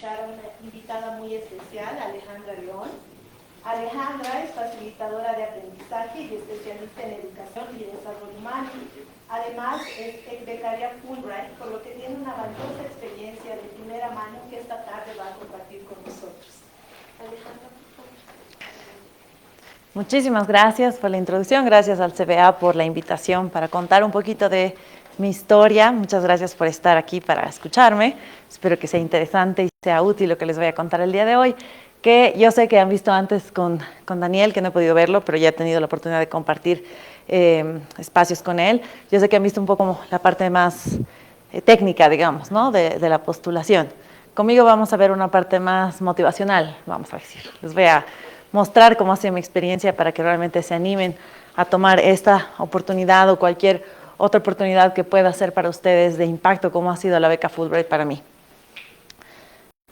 escuchar a una invitada muy especial, Alejandra León. Alejandra es facilitadora de aprendizaje y especialista en educación y desarrollo humano. Además, es becaria Fulbright, por lo que tiene una valiosa experiencia de primera mano que esta tarde va a compartir con nosotros. Alejandra, por favor. Muchísimas gracias por la introducción, gracias al CBA por la invitación para contar un poquito de mi historia. Muchas gracias por estar aquí para escucharme. Espero que sea interesante y sea útil lo que les voy a contar el día de hoy, que yo sé que han visto antes con Daniel, que no he podido verlo, pero ya he tenido la oportunidad de compartir espacios con él. Yo sé que han visto un poco la parte más técnica, digamos, ¿no? de la postulación. Conmigo vamos a ver una parte más motivacional, vamos a decir. Les voy a mostrar cómo ha sido mi experiencia para que realmente se animen a tomar esta oportunidad o cualquier otra oportunidad que pueda ser para ustedes de impacto, como ha sido la beca Fulbright para mí.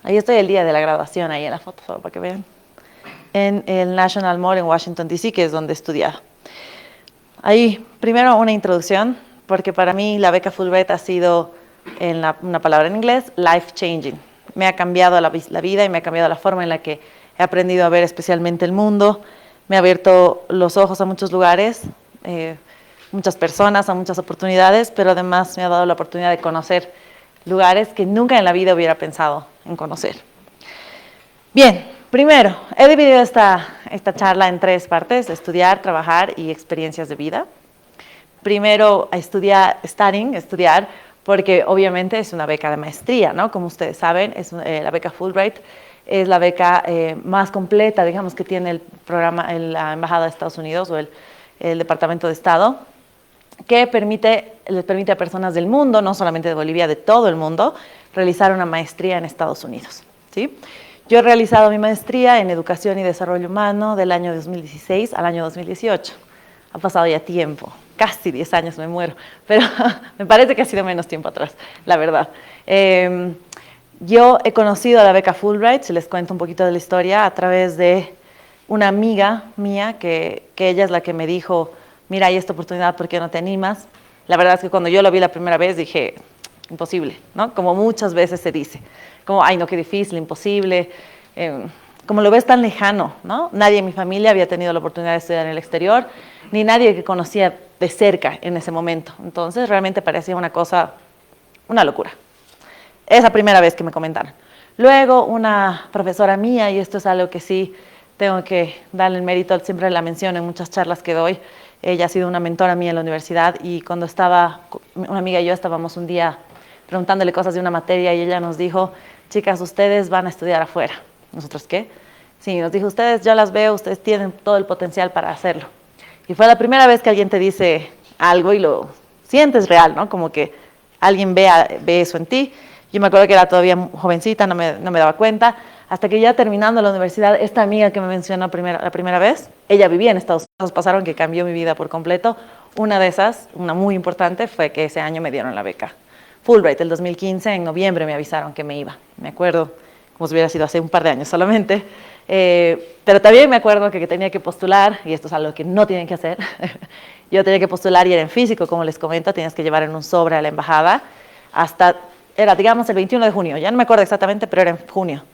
Ahí estoy el día de la graduación, ahí en la foto, solo para que vean, en el National Mall en Washington, D.C., que es donde he estudiado. Ahí, primero una introducción, porque para mí la beca Fulbright ha sido, una palabra en inglés, life-changing. Me ha cambiado la vida y me ha cambiado la forma en la que he aprendido a ver especialmente el mundo. Me ha abierto los ojos a muchos lugares, muchas personas, a muchas oportunidades, pero además me ha dado la oportunidad de conocer lugares que nunca en la vida hubiera pensado en conocer. Bien, primero, he dividido esta charla en tres partes: estudiar, trabajar y experiencias de vida. Primero, estudiar, porque obviamente es una beca de maestría, ¿no? Como ustedes saben, es la beca Fulbright. Es la beca más completa, digamos, que tiene el programa, la Embajada de Estados Unidos o el Departamento de Estado, que les permite a personas del mundo, no solamente de Bolivia, de todo el mundo, realizar una maestría en Estados Unidos, ¿sí? Yo he realizado mi maestría en Educación y Desarrollo Humano del año 2016 al año 2018. Ha pasado ya tiempo, casi 10 años, me muero, pero me parece que ha sido menos tiempo atrás, la verdad. Yo he conocido a la beca Fulbright, si les cuento un poquito de la historia, a través de una amiga mía, que ella es la que me dijo: mira, hay esta oportunidad, ¿por qué no te animas? La verdad es que cuando yo lo vi la primera vez dije, imposible, ¿no? Como muchas veces se dice, como, ay, no, qué difícil, imposible, como lo ves tan lejano, ¿no? Nadie en mi familia había tenido la oportunidad de estudiar en el exterior, ni nadie que conocía de cerca en ese momento. Entonces realmente parecía una cosa, una locura. Esa primera vez que me comentaron. Luego una profesora mía, y esto es algo que sí tengo que darle el mérito, siempre la menciono en muchas charlas que doy. Ella ha sido una mentora mía en la universidad, y cuando una amiga y yo estábamos un día preguntándole cosas de una materia, y ella nos dijo: chicas, ustedes van a estudiar afuera. ¿Nosotros qué? Sí, nos dijo: ustedes, yo las veo, ustedes tienen todo el potencial para hacerlo. Y fue la primera vez que alguien te dice algo y lo sientes real, ¿no? Como que alguien ve eso en ti. Yo me acuerdo que era todavía jovencita, no me daba cuenta, hasta que ya terminando la universidad, esta amiga que me mencionó la primera vez, ella vivía en Estados Unidos, pasaron que cambió mi vida por completo. Una de esas, una muy importante, fue que ese año me dieron la beca Fulbright. El 2015, en noviembre, me avisaron que me iba. Me acuerdo como si hubiera sido hace un par de años solamente. Pero también me acuerdo que tenía que postular, y esto es algo que no tienen que hacer. Yo tenía que postular y era en físico, como les comento, tenías que llevar en un sobre a la embajada era, digamos, el 21 de junio, ya no me acuerdo exactamente, pero era en junio.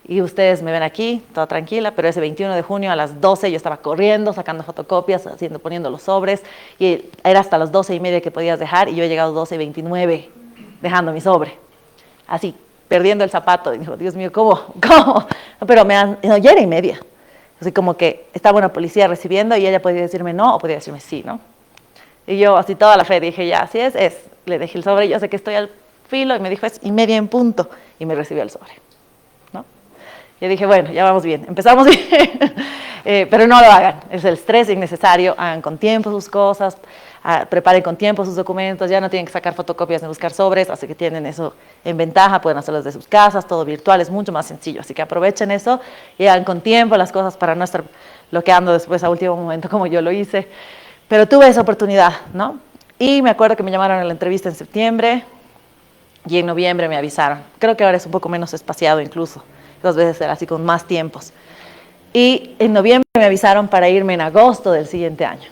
Y ustedes me ven aquí, toda tranquila, pero ese 21 de junio a las 12 yo estaba corriendo, sacando fotocopias, poniendo los sobres, y era hasta las 12:30 que podías dejar, y yo he llegado 12:29 dejando mi sobre. Así, perdiendo el zapato, y digo, Dios mío, ¿cómo? Pero no, ya era 1:30. Así como que estaba una policía recibiendo, y ella podía decirme no o podía decirme sí, ¿no? Y yo, así toda la fe, dije, ya, así es. Le dejé el sobre, yo sé que estoy al filo, y me dijo, es 1:30 en punto, y me recibió el sobre, ¿no? Yo dije, bueno, ya vamos bien, empezamos bien, pero no lo hagan, es el estrés innecesario. Hagan con tiempo sus cosas, preparen con tiempo sus documentos, ya no tienen que sacar fotocopias ni buscar sobres, así que tienen eso en ventaja, pueden hacerlo desde sus casas, todo virtual, es mucho más sencillo, así que aprovechen eso y hagan con tiempo las cosas para no estar bloqueando después a último momento como yo lo hice. Pero tuve esa oportunidad, ¿no? Y me acuerdo que me llamaron a la entrevista en septiembre, y en noviembre me avisaron. Creo que ahora es un poco menos espaciado incluso, 2 veces era así con más tiempos. Y en noviembre me avisaron para irme en agosto del siguiente año,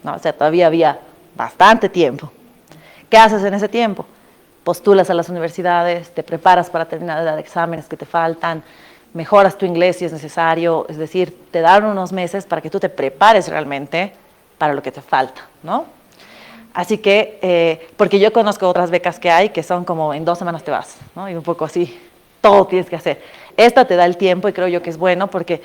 ¿no? O sea, todavía había bastante tiempo. ¿Qué haces en ese tiempo? postulas a las universidades, te preparas para terminar de dar exámenes que te faltan, mejoras tu inglés si es necesario, es decir, te dan unos meses para que tú te prepares realmente para lo que te falta, ¿no? Así que, porque yo conozco otras becas que hay que son como en 2 semanas te vas, ¿no? Y un poco así, todo tienes que hacer. Esta te da el tiempo y creo yo que es bueno porque,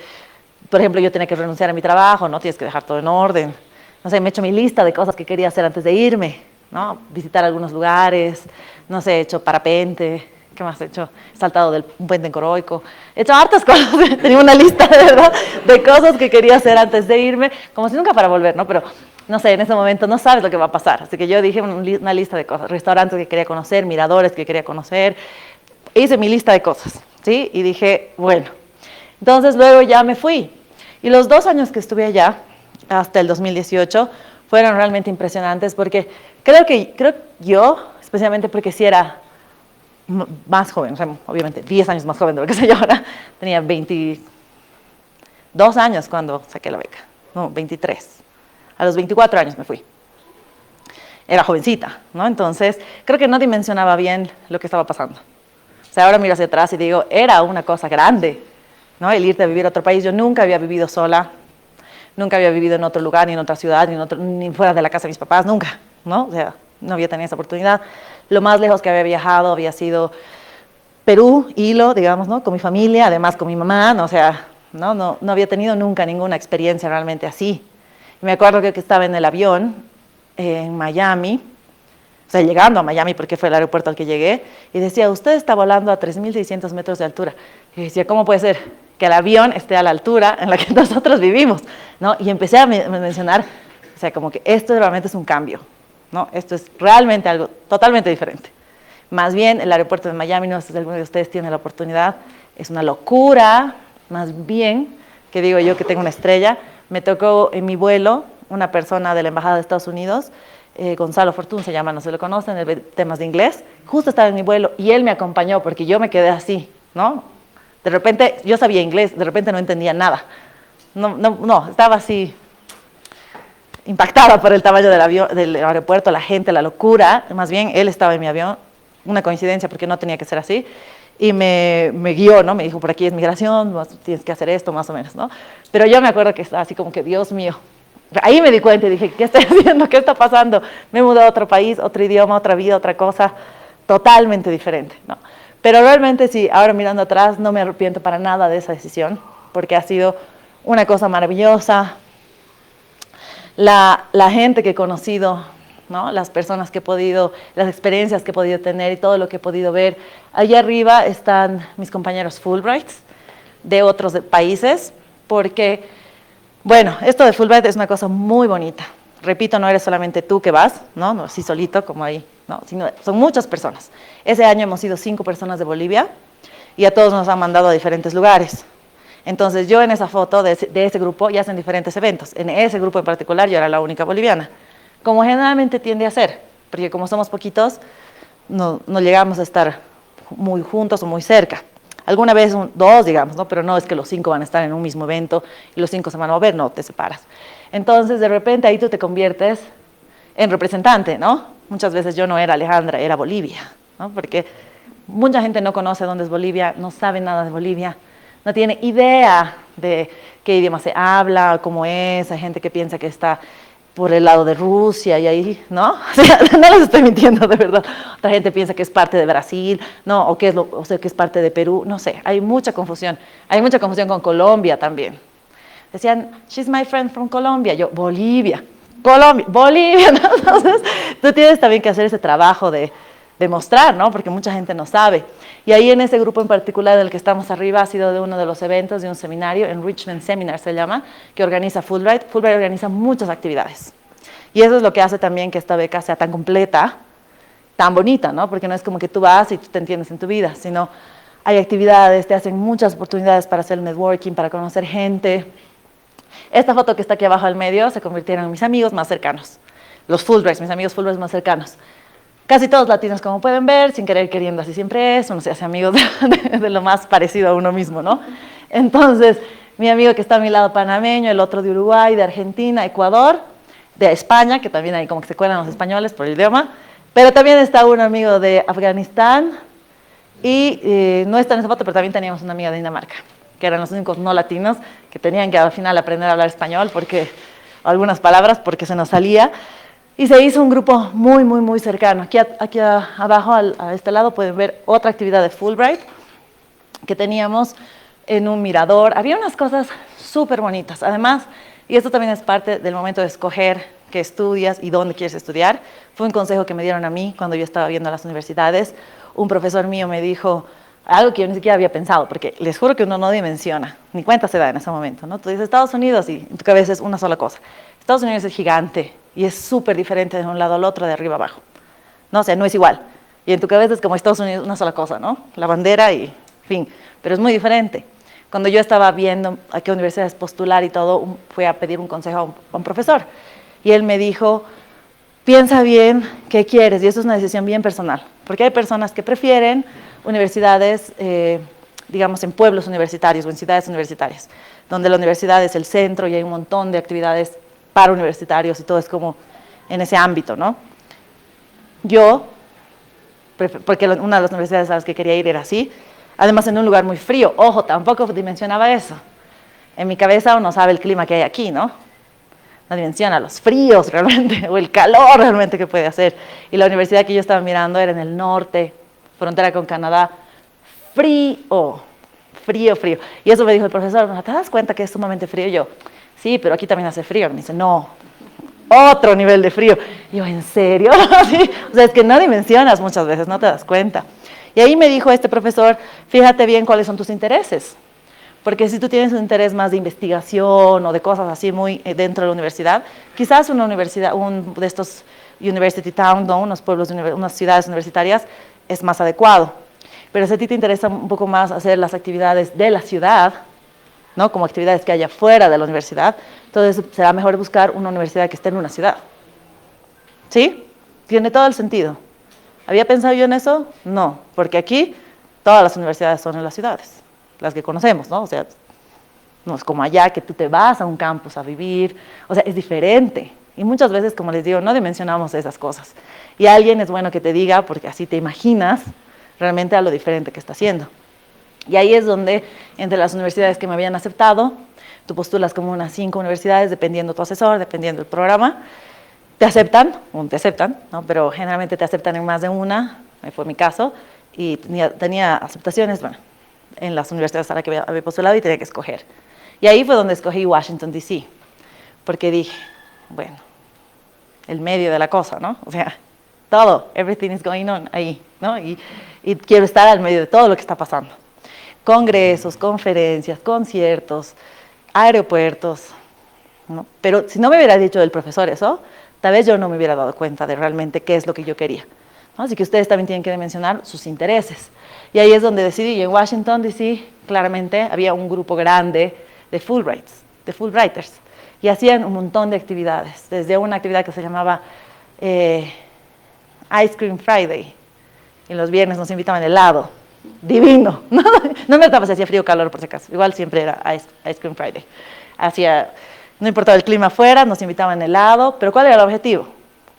por ejemplo, yo tenía que renunciar a mi trabajo, ¿no? Tienes que dejar todo en orden. No sé, me he hecho mi lista de cosas que quería hacer antes de irme, ¿no? Visitar algunos lugares, no sé, he hecho parapente, ¿qué más he hecho? He saltado del un puente en Coroico, he hecho hartas cosas, tenía una lista de verdad de cosas que quería hacer antes de irme, como si nunca para volver, ¿no? Pero, no sé, en ese momento no sabes lo que va a pasar, así que yo dije una lista de cosas, restaurantes que quería conocer, miradores que quería conocer, hice mi lista de cosas, ¿sí? Y dije, bueno, entonces luego ya me fui, y los 2 años que estuve allá, hasta el 2018, fueron realmente impresionantes porque creo yo, especialmente porque sí era más joven, o sea, obviamente 10 años más joven de lo que soy ahora, tenía 22 años cuando saqué la beca, no, 23. A los 24 años me fui. Era jovencita, ¿no? Entonces, creo que no dimensionaba bien lo que estaba pasando. O sea, ahora miro hacia atrás y digo, era una cosa grande, ¿no? El irte a vivir a otro país. Yo nunca había vivido sola, nunca había vivido en otro lugar, ni en otra ciudad, ni fuera de la casa de mis papás, nunca, ¿no? O sea, no había tenido esa oportunidad. Lo más lejos que había viajado había sido Perú, Hilo, digamos, ¿no? Con mi familia, además con mi mamá, ¿no? O sea, no había tenido nunca ninguna experiencia realmente así. Y me acuerdo que estaba en el avión en Miami, o sea, llegando a Miami porque fue el aeropuerto al que llegué, y decía, usted está volando a 3.600 metros de altura. Y decía, ¿cómo puede ser que el avión esté a la altura en la que nosotros vivimos? ¿No? Y empecé a mencionar, o sea, como que esto realmente es un cambio, ¿no? Esto es realmente algo totalmente diferente. Más bien, el aeropuerto de Miami, no sé si alguno de ustedes tiene la oportunidad, es una locura, más bien, que digo yo que tengo una estrella. Me tocó en mi vuelo una persona de la Embajada de Estados Unidos, Gonzalo Fortún se llama, no se lo conocen, de temas de inglés, justo estaba en mi vuelo y él me acompañó porque yo me quedé así, ¿no? De repente, yo sabía inglés, de repente no entendía nada. No, estaba así impactada por el tamaño del avión, del aeropuerto, la gente, la locura. Más bien, él estaba en mi avión, una coincidencia porque no tenía que ser así, y me guió, ¿no? Me dijo, por aquí es migración, tienes que hacer esto, más o menos, ¿no? Pero yo me acuerdo que estaba así como que, Dios mío. Ahí me di cuenta y dije, ¿qué estoy haciendo? ¿Qué está pasando? Me he mudado a otro país, otro idioma, otra vida, otra cosa, totalmente diferente, ¿no? Pero realmente sí, ahora mirando atrás, no me arrepiento para nada de esa decisión, porque ha sido una cosa maravillosa. La gente que he conocido, ¿no? Las personas que he podido, las experiencias que he podido tener y todo lo que he podido ver. Allá arriba están mis compañeros Fulbrights de otros países, porque, bueno, esto de Fulbright es una cosa muy bonita. Repito, no eres solamente tú que vas, ¿no? No así solito como ahí, ¿no? Sino son muchas personas. Ese año hemos sido 5 personas de Bolivia y a todos nos han mandado a diferentes lugares. Entonces yo en esa foto de ese grupo ya hacen diferentes eventos. En ese grupo en particular yo era la única boliviana, como generalmente tiende a ser, porque como somos poquitos, no llegamos a estar muy juntos o muy cerca. Alguna vez 2, digamos, ¿no? Pero no es que los 5 van a estar en un mismo evento y los 5 se van a mover, no, te separas. Entonces de repente ahí tú te conviertes en representante, ¿no? Muchas veces yo no era Alejandra, era Bolivia, ¿no? Porque mucha gente no conoce dónde es Bolivia, no sabe nada de Bolivia, no tiene idea de qué idioma se habla, cómo es. Hay gente que piensa que está por el lado de Rusia y ahí, ¿no? O sea, no les estoy mintiendo, de verdad. Otra gente piensa que es parte de Brasil, ¿no? O sea, que es parte de Perú, no sé. Hay mucha confusión. Hay mucha confusión con Colombia también. Decían, she's my friend from Colombia. Yo, Bolivia. Colombia, Bolivia, ¿no? Entonces, tú tienes también que hacer ese trabajo de mostrar, ¿no? Porque mucha gente no sabe. Y ahí en ese grupo en particular del que estamos arriba ha sido de uno de los eventos de un seminario, Enrichment Seminar se llama, que organiza Fulbright. Fulbright organiza muchas actividades. Y eso es lo que hace también que esta beca sea tan completa, tan bonita, ¿no? Porque no es como que tú vas y tú te entiendes en tu vida, sino hay actividades, te hacen muchas oportunidades para hacer networking, para conocer gente. Esta foto que está aquí abajo al medio se convirtieron en mis amigos más cercanos. Los Fulbrights, mis amigos Fulbrights más cercanos. Casi todos latinos, como pueden ver, sin querer queriendo, así siempre es, uno se hace amigo de lo más parecido a uno mismo, ¿no? Entonces, mi amigo que está a mi lado panameño, el otro de Uruguay, de Argentina, Ecuador, de España, que también hay como que se cuelan los españoles por el idioma, Pero también está un amigo de Afganistán y no está en esa foto, pero también teníamos una amiga de Dinamarca, que eran los únicos no latinos que tenían que al final aprender a hablar español, porque algunas palabras, porque se nos salía. Y se hizo un grupo muy, muy, muy cercano. Aquí abajo, a este lado, pueden ver otra actividad de Fulbright que teníamos en un mirador. Había unas cosas súper bonitas. Además, y esto también es parte del momento de escoger qué estudias y dónde quieres estudiar, fue un consejo que me dieron a mí cuando yo estaba viendo las universidades. Un profesor mío me dijo algo que yo ni siquiera había pensado, porque les juro que uno no dimensiona, ni cuenta se da en ese momento, ¿no? Tú dices Estados Unidos y en tu cabeza es una sola cosa. Estados Unidos es gigante y es súper diferente de un lado al otro, de arriba abajo. No, o sea, no es igual. Y en tu cabeza es como Estados Unidos, una sola cosa, ¿no? La bandera y fin. Pero es muy diferente. Cuando yo estaba viendo a qué universidades postular y todo, fui a pedir un consejo a un profesor. Y él me dijo, piensa bien qué quieres, y eso es una decisión bien personal. Porque hay personas que prefieren universidades, digamos, en pueblos universitarios o en ciudades universitarias, donde la universidad es el centro y hay un montón de actividades para universitarios y todo es como en ese ámbito, ¿no? Yo, porque una de las universidades a las que quería ir era así, además en un lugar muy frío. Ojo, tampoco dimensionaba eso. En mi cabeza uno sabe el clima que hay aquí, ¿no? No dimensiona los fríos realmente, o el calor realmente que puede hacer. Y la universidad que yo estaba mirando era en el norte, frontera con Canadá, frío, frío, frío. Y eso me dijo el profesor, ¿no te das cuenta que es sumamente frío? Y yo, sí, pero aquí también hace frío. Me dice, no, otro nivel de frío. Y yo, ¿en serio? ¿Sí? O sea, es que no dimensionas muchas veces, no te das cuenta. Y ahí me dijo este profesor, fíjate bien cuáles son tus intereses. Porque si tú tienes un interés más de investigación o de cosas así muy dentro de la universidad, quizás una universidad, un de estos university town, ¿no? Unos pueblos, unas ciudades universitarias, es más adecuado. Pero si a ti te interesa un poco más hacer las actividades de la ciudad, ¿no? Como actividades que haya fuera de la universidad, entonces será mejor buscar una universidad que esté en una ciudad. ¿Sí? Tiene todo el sentido. ¿Había pensado yo en eso? No, porque aquí todas las universidades son en las ciudades, las que conocemos, ¿no? O sea, no es como allá que tú te vas a un campus a vivir, o sea, es diferente. Y muchas veces, como les digo, no dimensionamos esas cosas. Y alguien es bueno que te diga, porque así te imaginas realmente a lo diferente que está haciendo. Y ahí es donde, entre las universidades que me habían aceptado, tú postulas como unas 5 universidades, dependiendo tu asesor, dependiendo el programa, te aceptan, ¿no? Pero generalmente te aceptan en más de una, fue mi caso, y tenía aceptaciones, bueno, en las universidades a las que había postulado y tenía que escoger. Y ahí fue donde escogí Washington, D.C., porque dije, bueno, el medio de la cosa, ¿no? O sea, todo, everything is going on ahí, ¿no? Y quiero estar al medio de todo lo que está pasando. Congresos, conferencias, conciertos, aeropuertos, ¿no? Pero si no me hubiera dicho el profesor eso, tal vez yo no me hubiera dado cuenta de realmente qué es lo que yo quería, ¿no? Así que ustedes también tienen que dimensionar sus intereses. Y ahí es donde decidí, y en Washington, D.C., claramente había un grupo grande de Fulbrighters, y hacían un montón de actividades, desde una actividad que se llamaba Ice Cream Friday, y los viernes nos invitaban helado, divino, no me notaba si hacía frío o calor por si acaso, igual siempre era Ice Cream Friday, no importaba el clima afuera, nos invitaban helado, pero ¿cuál era el objetivo?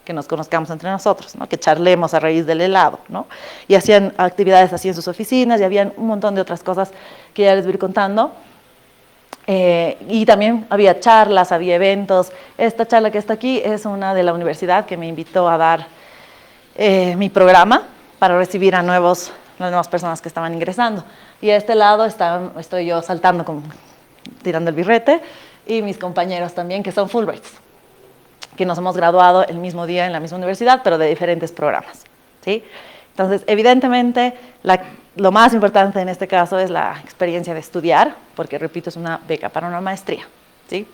Que nos conozcamos entre nosotros, ¿no? Que charlemos a raíz del helado, ¿no? Y hacían actividades así en sus oficinas y habían un montón de otras cosas que ya les voy a ir contando. Y también había charlas, había eventos. Esta charla que está aquí es una de la universidad que me invitó a dar mi programa para recibir a las nuevas personas que estaban ingresando. Y a este lado estoy yo saltando, tirando el birrete, y mis compañeros también, que son Fulbrights, que nos hemos graduado el mismo día en la misma universidad, pero de diferentes programas, ¿sí? Entonces, evidentemente, lo más importante en este caso es la experiencia de estudiar, porque, repito, es una beca para una maestría, ¿sí?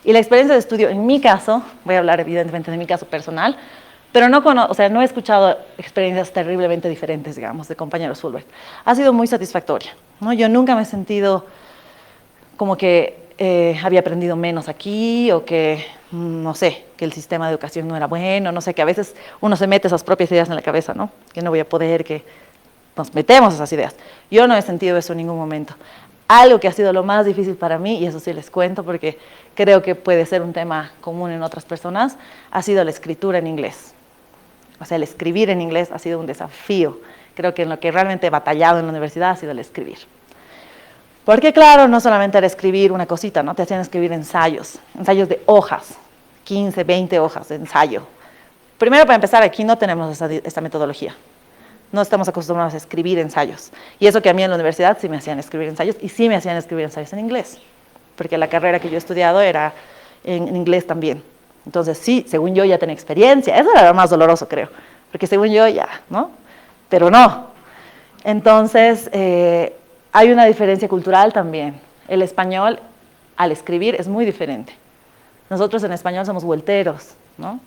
Y la experiencia de estudio, en mi caso, voy a hablar evidentemente de mi caso personal, pero no he escuchado experiencias terriblemente diferentes, digamos, de compañeros Fulbright. Ha sido muy satisfactoria, ¿no? Yo nunca me he sentido como que había aprendido menos aquí o que, no sé, que el sistema de educación no era bueno, no sé, que a veces uno se mete esas propias ideas en la cabeza, ¿no? Que no voy a poder, que nos metemos esas ideas. Yo no he sentido eso en ningún momento. Algo que ha sido lo más difícil para mí, y eso sí les cuento porque creo que puede ser un tema común en otras personas, ha sido la escritura en inglés. O sea, el escribir en inglés ha sido un desafío. Creo que en lo que realmente he batallado en la universidad ha sido el escribir. Porque claro, no solamente era escribir una cosita, ¿no? Te hacían escribir ensayos de hojas, 15, 20 hojas de ensayo. Primero, para empezar, aquí no tenemos esta metodología. No estamos acostumbrados a escribir ensayos. Y eso que a mí en la universidad sí me hacían escribir ensayos, y sí me hacían escribir ensayos en inglés, porque la carrera que yo he estudiado era en inglés también. Entonces sí, según yo ya tenía experiencia. Eso era lo más doloroso, creo, porque según yo ya, ¿no? Pero no. Entonces, hay una diferencia cultural también. El español, al escribir, es muy diferente. Nosotros en español somos vuelteros, ¿no?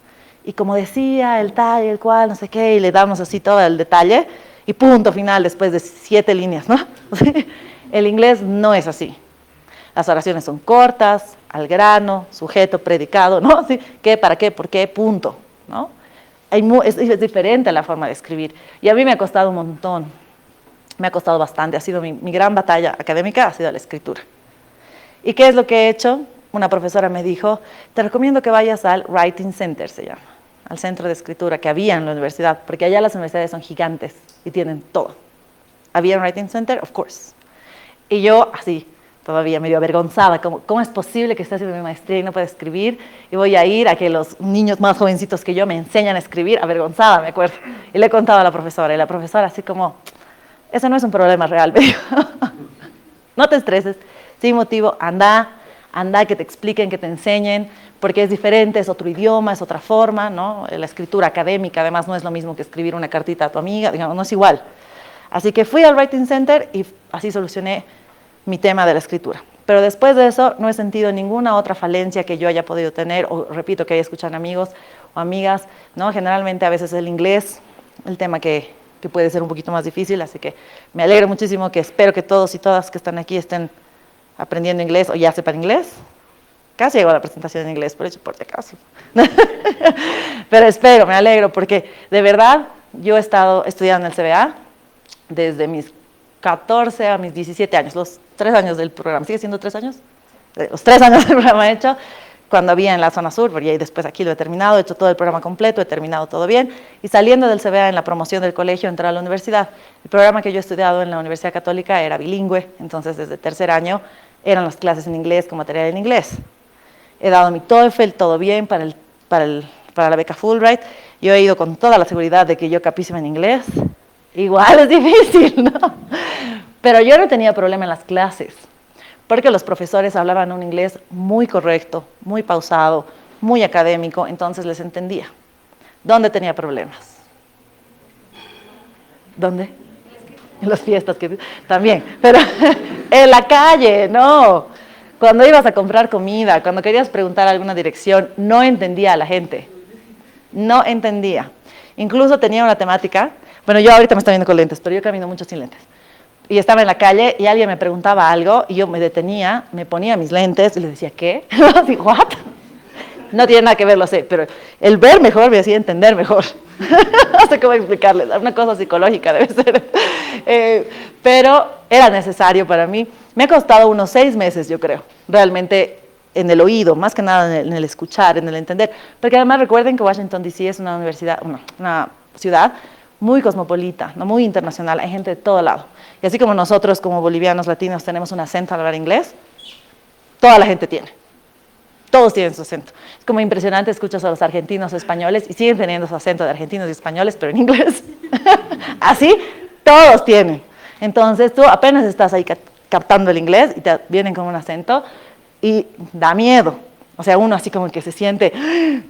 Y como decía, el tal y el cual, no sé qué, y le damos así todo el detalle, y punto final después de 7 líneas, ¿no? El inglés no es así. Las oraciones son cortas, al grano, sujeto, predicado, ¿no? ¿Sí? ¿Qué, para qué, por qué, punto, ¿no? Es diferente la forma de escribir. Y a mí me ha costado un montón. Me ha costado bastante. Ha sido mi gran batalla académica, ha sido la escritura. ¿Y qué es lo que he hecho? Una profesora me dijo, te recomiendo que vayas al Writing Center, se llama, al centro de escritura que había en la universidad, porque allá las universidades son gigantes y tienen todo. ¿Había un Writing Center? Of course. Y yo, así, todavía medio avergonzada, ¿cómo es posible que esté haciendo mi maestría y no pueda escribir? Y voy a ir a que los niños más jovencitos que yo me enseñan a escribir, avergonzada, me acuerdo. Y le he contado a la profesora, y la profesora así como, eso no es un problema real, me dijo. No te estreses, sin motivo, anda, que te expliquen, que te enseñen, porque es diferente, es otro idioma, es otra forma, ¿no? La escritura académica, además, no es lo mismo que escribir una cartita a tu amiga, digamos, no es igual. Así que fui al Writing Center y así solucioné mi tema de la escritura. Pero después de eso no he sentido ninguna otra falencia que yo haya podido tener, o repito, que haya escuchado amigos o amigas, ¿no? Generalmente a veces el inglés, el tema que puede ser un poquito más difícil, así que me alegro muchísimo, que espero que todos y todas que están aquí estén aprendiendo inglés o ya sepan inglés. Casi llegó a la presentación en inglés, por eso, por si acaso. Pero espero, me alegro, porque de verdad yo he estado estudiando en el CBA desde mis 14 a mis 17 años, los 3 años del programa. ¿Sigue siendo 3 años? Los 3 años del programa he hecho, cuando había en la zona sur, y después aquí lo he terminado, he hecho todo el programa completo, he terminado todo bien, y saliendo del CBA en la promoción del colegio, entré a la universidad. El programa que yo he estudiado en la Universidad Católica era bilingüe, entonces desde tercer año eran las clases en inglés con material en inglés. He dado mi TOEFL, todo bien para la beca Fulbright. Yo he ido con toda la seguridad de que yo capísima en inglés. Igual es difícil, ¿no? Pero yo no tenía problema en las clases, porque los profesores hablaban un inglés muy correcto, muy pausado, muy académico, entonces les entendía. ¿Dónde tenía problemas? ¿Dónde? En las fiestas, que también, pero en la calle, no. Cuando ibas a comprar comida, cuando querías preguntar alguna dirección, no entendía a la gente. No entendía. Incluso tenía una temática. Bueno, yo ahorita me estoy viendo con lentes, pero yo camino mucho sin lentes. Y estaba en la calle y alguien me preguntaba algo y yo me detenía, me ponía mis lentes y le decía, ¿qué? Así, ¿what? No tiene nada que ver, lo sé, pero el ver mejor me hacía entender mejor. No sé cómo explicarles, una cosa psicológica debe ser. Pero era necesario para mí. Me ha costado unos 6 meses, yo creo, realmente en el oído, más que nada en el escuchar, en el entender. Porque además recuerden que Washington D.C. es una universidad, una ciudad muy cosmopolita, ¿no? Muy internacional, hay gente de todo lado. Y así como nosotros, como bolivianos latinos, tenemos un acento al hablar inglés, toda la gente tiene. Todos tienen su acento. Es como impresionante, escuchas a los argentinos o españoles y siguen teniendo su acento de argentinos y españoles, pero en inglés. Así, todos tienen. Entonces tú apenas estás ahí captando el inglés y te vienen con un acento y da miedo. O sea, uno así como que se siente,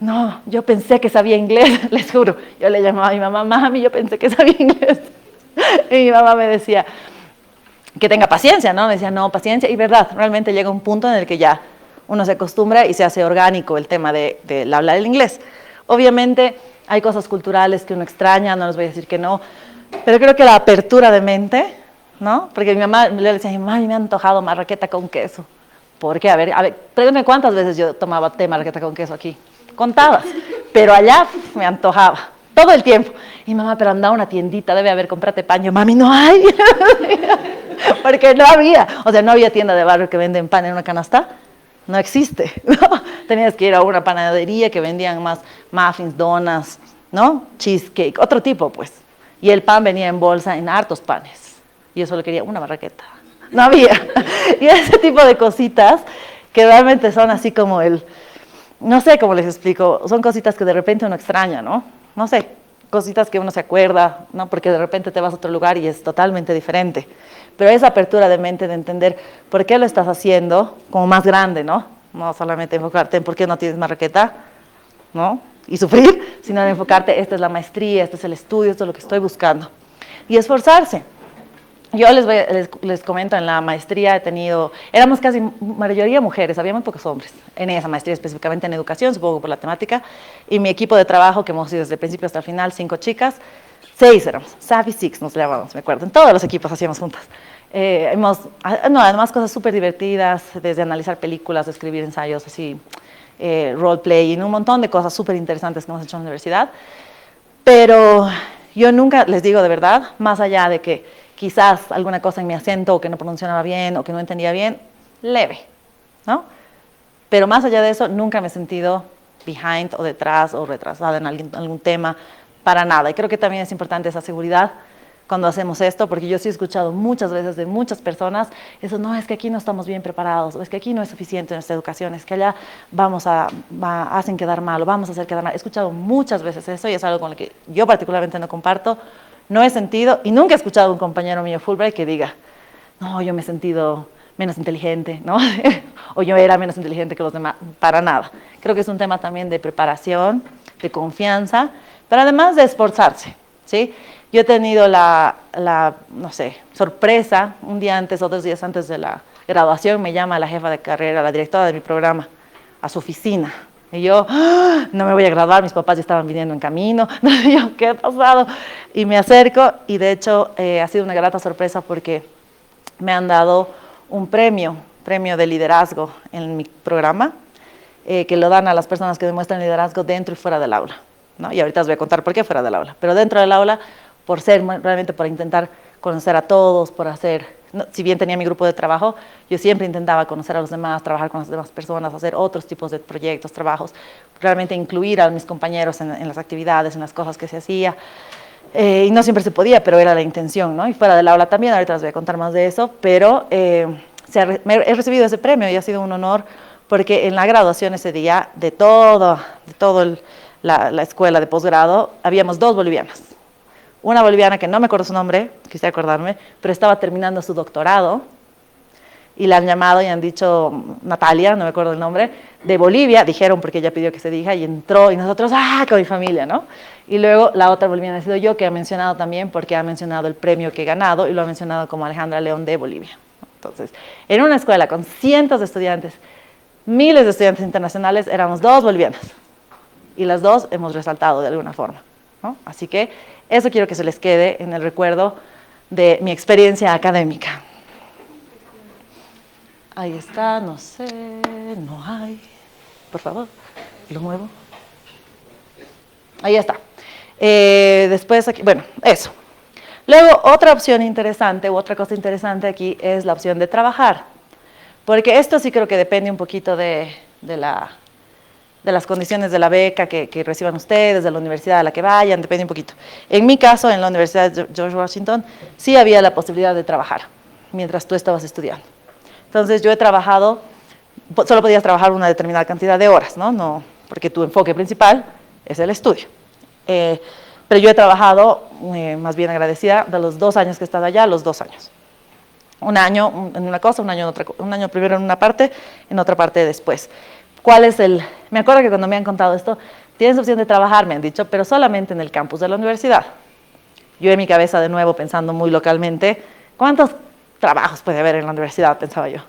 no, yo pensé que sabía inglés, les juro. Yo le llamaba a mi mamá, mami, yo pensé que sabía inglés. Y mi mamá me decía, que tenga paciencia, ¿no? Me decía, no, paciencia. Y verdad, realmente llega un punto en el que ya uno se acostumbra y se hace orgánico el tema de hablar el inglés. Obviamente hay cosas culturales que uno extraña, no les voy a decir que no, pero creo que la apertura de mente, ¿no? Porque mi mamá le decía, mami, me ha antojado marraqueta con queso. ¿Por qué? A ver, pregúntame cuántas veces yo tomaba té marraqueta con queso aquí. Contadas. Pero allá me antojaba. Todo el tiempo. Y mamá, pero anda a una tiendita, debe haber, cómprate pan. Yo, mami, no hay. Porque no había. O sea, no había tienda de barrio que venden pan en una canasta. No existe, ¿no? Tenías que ir a una panadería que vendían más muffins, donas, ¿no? Cheesecake, otro tipo, pues. Y el pan venía en bolsa en hartos panes. Y yo solo quería una marraqueta. No había. Y ese tipo de cositas que realmente son así como no sé cómo les explico, son cositas que de repente uno extraña, ¿no? No sé, cositas que uno se acuerda, ¿no? Porque de repente te vas a otro lugar y es totalmente diferente. Pero esa apertura de mente de entender por qué lo estás haciendo como más grande, ¿no? No solamente enfocarte en por qué no tienes marraqueta, ¿no? Y sufrir, sino en enfocarte, esta es la maestría, este es el estudio, esto es lo que estoy buscando. Y esforzarse. Yo les comento, en la maestría éramos casi mayoría mujeres, había muy pocos hombres, en esa maestría específicamente en educación, supongo por la temática, y mi equipo de trabajo, que hemos sido desde el principio hasta el final, 5 chicas, 6 éramos, Savvy Six nos llamábamos, me acuerdo, en todos los equipos hacíamos juntas. Además cosas súper divertidas, desde analizar películas, escribir ensayos, así, roleplaying, un montón de cosas súper interesantes que hemos hecho en la universidad, pero yo nunca, les digo de verdad, más allá de que quizás alguna cosa en mi acento o que no pronunciaba bien o que no entendía bien, leve, ¿no? Pero más allá de eso, nunca me he sentido behind o detrás o retrasada en algún tema, para nada. Y creo que también es importante esa seguridad cuando hacemos esto, porque yo sí he escuchado muchas veces de muchas personas, eso no, es que aquí no estamos bien preparados, o es que aquí no es suficiente nuestra educación, es que allá hacen quedar mal, o vamos a hacer quedar mal. He escuchado muchas veces eso y es algo con lo que yo particularmente no comparto, no he sentido, y nunca he escuchado a un compañero mío Fulbright que diga, no, yo me he sentido menos inteligente, ¿no? O yo era menos inteligente que los demás, para nada. Creo que es un tema también de preparación, de confianza, pero además de esforzarse, ¿sí? Yo he tenido no sé, sorpresa, un día antes o 2 días antes de la graduación, me llama la jefa de carrera, la directora de mi programa, a su oficina. Y yo, no me voy a graduar, mis papás ya estaban viniendo en camino. Yo, ¿qué ha pasado? Y me acerco y de hecho ha sido una grata sorpresa porque me han dado un premio de liderazgo en mi programa, que lo dan a las personas que demuestran liderazgo dentro y fuera del aula, ¿no? Y ahorita os voy a contar por qué fuera del aula. Pero dentro del aula, realmente por intentar conocer a todos, si bien tenía mi grupo de trabajo, yo siempre intentaba conocer a los demás, trabajar con las demás personas, hacer otros tipos de proyectos, trabajos, realmente incluir a mis compañeros en las actividades, en las cosas que se hacía. Y no siempre se podía, pero era la intención, ¿no? Y fuera del aula también, ahorita les voy a contar más de eso, pero he recibido ese premio y ha sido un honor porque en la graduación ese día de toda la escuela de posgrado habíamos 2 bolivianas. Una boliviana que no me acuerdo su nombre, quisiera acordarme, pero estaba terminando su doctorado y la han llamado y han dicho, Natalia, no me acuerdo el nombre, de Bolivia, dijeron porque ella pidió que se diga y entró y nosotros, con mi familia, ¿no? Y luego la otra boliviana ha sido yo, que ha mencionado también porque ha mencionado el premio que he ganado y lo ha mencionado como Alejandra León de Bolivia. Entonces, en una escuela con cientos de estudiantes, miles de estudiantes internacionales, éramos 2 bolivianas y las 2 hemos resaltado de alguna forma, ¿no? Así que eso quiero que se les quede en el recuerdo de mi experiencia académica. Ahí está, no sé, no hay. Por favor, lo muevo. Ahí está. Después aquí, bueno, eso. Luego, otra opción interesante, u otra cosa interesante aquí es la opción de trabajar. Porque esto sí creo que depende un poquito de las condiciones de la beca que reciban ustedes, de la universidad a la que vayan, depende un poquito. En mi caso, en la Universidad de George Washington, sí había la posibilidad de trabajar mientras tú estabas estudiando. Entonces, yo he trabajado, solo podías trabajar una determinada cantidad de horas, ¿no? Porque tu enfoque principal es el estudio. Pero yo he trabajado, más bien agradecida, de los 2 años que he estado allá, los 2 años. Un año en una cosa, un año en otra, un año primero en una parte, en otra parte después. Me acuerdo que cuando me han contado esto, tienes opción de trabajar, me han dicho, pero solamente en el campus de la universidad. Yo en mi cabeza, de nuevo, pensando muy localmente, ¿cuántos trabajos puede haber en la universidad? Pensaba yo.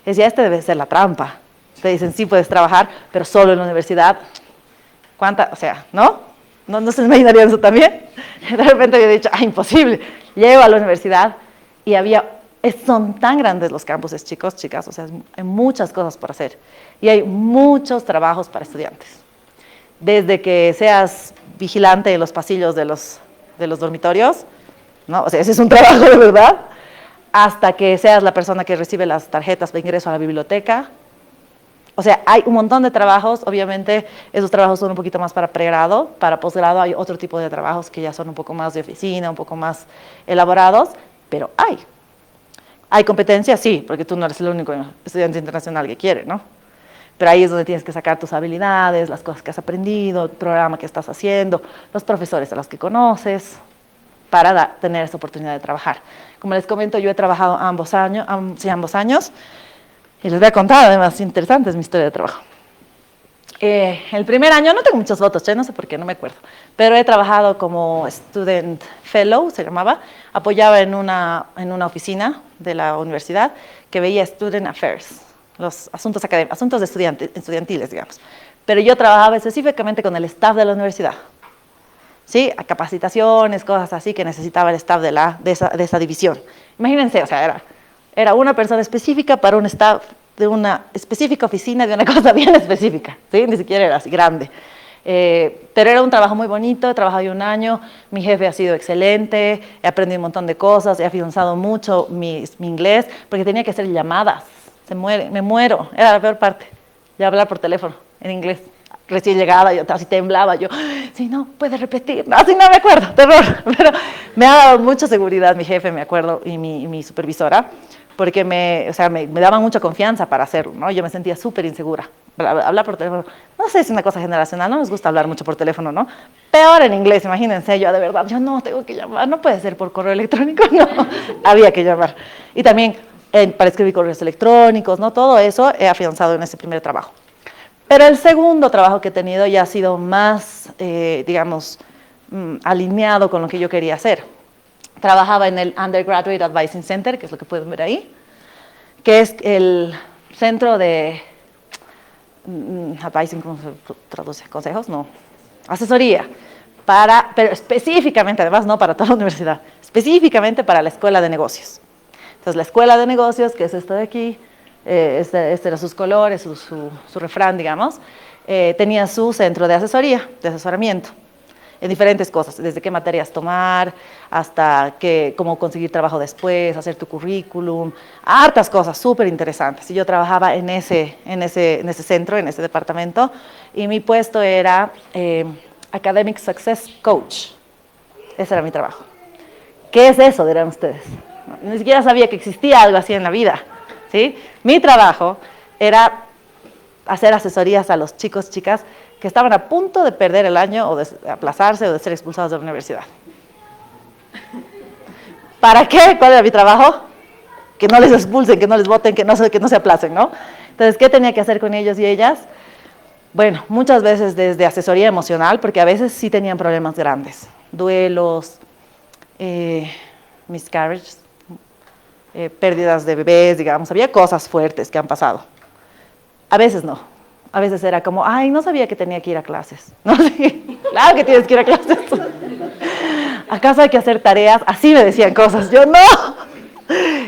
Decía, debe ser la trampa. Te dicen, sí puedes trabajar, pero solo en la universidad. O sea, ¿no? ¿No se imaginarían eso también? De repente había dicho, imposible. Llego a la universidad y son tan grandes los campuses, chicos, chicas, o sea, hay muchas cosas por hacer. Y hay muchos trabajos para estudiantes. Desde que seas vigilante en los pasillos de los dormitorios, ¿no? O sea, ese es un trabajo de verdad, hasta que seas la persona que recibe las tarjetas de ingreso a la biblioteca, O sea, hay un montón de trabajos, obviamente esos trabajos son un poquito más para pregrado, para posgrado hay otro tipo de trabajos que ya son un poco más de oficina, un poco más elaborados, pero hay. ¿Hay competencia? Sí, porque tú no eres el único estudiante internacional que quiere, ¿no? Pero ahí es donde tienes que sacar tus habilidades, las cosas que has aprendido, el programa que estás haciendo, los profesores a los que conoces, para tener esa oportunidad de trabajar. Como les comento, yo he trabajado ambos años, y les voy a contar, además, interesante es mi historia de trabajo. El primer año, no tengo muchas fotos, no sé por qué, no me acuerdo, pero he trabajado como Student Fellow, se llamaba, apoyaba en una oficina de la universidad que veía Student Affairs, los asuntos académicos, asuntos de estudiantiles, digamos. Pero yo trabajaba específicamente con el staff de la universidad, ¿sí? A capacitaciones, cosas así que necesitaba el staff de esa división. Imagínense, o sea, era una persona específica para un staff de una específica oficina, de una cosa bien específica, ¿sí? Ni siquiera era así grande. Pero era un trabajo muy bonito, he trabajado ahí un año, mi jefe ha sido excelente, he aprendido un montón de cosas, he afianzado mucho mi inglés, porque tenía que hacer llamadas, me muero, era la peor parte, ya hablar por teléfono en inglés. Recién llegada, yo así temblaba, yo, si no, puedes repetir, no, así no me acuerdo, terror, pero me ha dado mucha seguridad mi jefe, me acuerdo, y mi supervisora, porque me daban mucha confianza para hacerlo, ¿no? Yo me sentía súper insegura. Hablar por teléfono, no sé si es una cosa generacional, no nos gusta hablar mucho por teléfono, ¿no? Peor en inglés, imagínense, yo de verdad, yo no, tengo que llamar, no puede ser por correo electrónico, no, había que llamar. Y también para escribir correos electrónicos, ¿no? Todo eso he afianzado en ese primer trabajo. Pero el segundo trabajo que he tenido ya ha sido más, digamos, alineado con lo que yo quería hacer. Trabajaba en el Undergraduate Advising Center, que es lo que pueden ver ahí, que es el centro de advising, ¿cómo se traduce? ¿Consejos? No. Asesoría. Pero específicamente, además, no para toda la universidad, específicamente para la Escuela de Negocios. Entonces, la Escuela de Negocios, que es esta de aquí, este era sus colores, su refrán, digamos, tenía su centro de asesoría, de asesoramiento, en diferentes cosas, desde qué materias tomar, hasta cómo conseguir trabajo después, hacer tu currículum, hartas cosas súper interesantes. Y yo trabajaba en ese centro, en ese departamento, y mi puesto era Academic Success Coach. Ese era mi trabajo. ¿Qué es eso, dirán ustedes? Ni siquiera sabía que existía algo así en la vida, ¿sí? Mi trabajo era hacer asesorías a los chicos, chicas, que estaban a punto de perder el año o de aplazarse o de ser expulsados de la universidad. ¿Para qué? ¿Cuál era mi trabajo? Que no les expulsen, que no les voten, que no se aplacen, ¿no? Entonces, ¿qué tenía que hacer con ellos y ellas? Bueno, muchas veces desde asesoría emocional, porque a veces sí tenían problemas grandes, duelos, miscarriages, pérdidas de bebés, digamos, había cosas fuertes que han pasado. A veces no. A veces era como, ay, no sabía que tenía que ir a clases. ¿No? Sí, claro que tienes que ir a clases. ¿Acaso hay que hacer tareas? Así me decían cosas. Yo, no.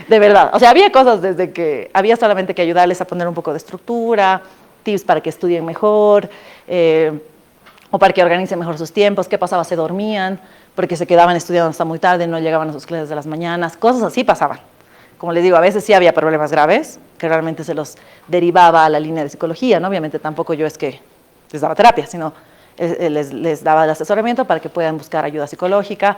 De verdad. O sea, había cosas desde que había solamente que ayudarles a poner un poco de estructura, tips para que estudien mejor, o para que organicen mejor sus tiempos. ¿Qué pasaba? Se dormían porque se quedaban estudiando hasta muy tarde, no llegaban a sus clases de las mañanas. Cosas así pasaban. Como les digo, a veces sí había problemas graves, que realmente se los derivaba a la línea de psicología, ¿no? Obviamente tampoco yo es que les daba terapia, sino les daba el asesoramiento para que puedan buscar ayuda psicológica,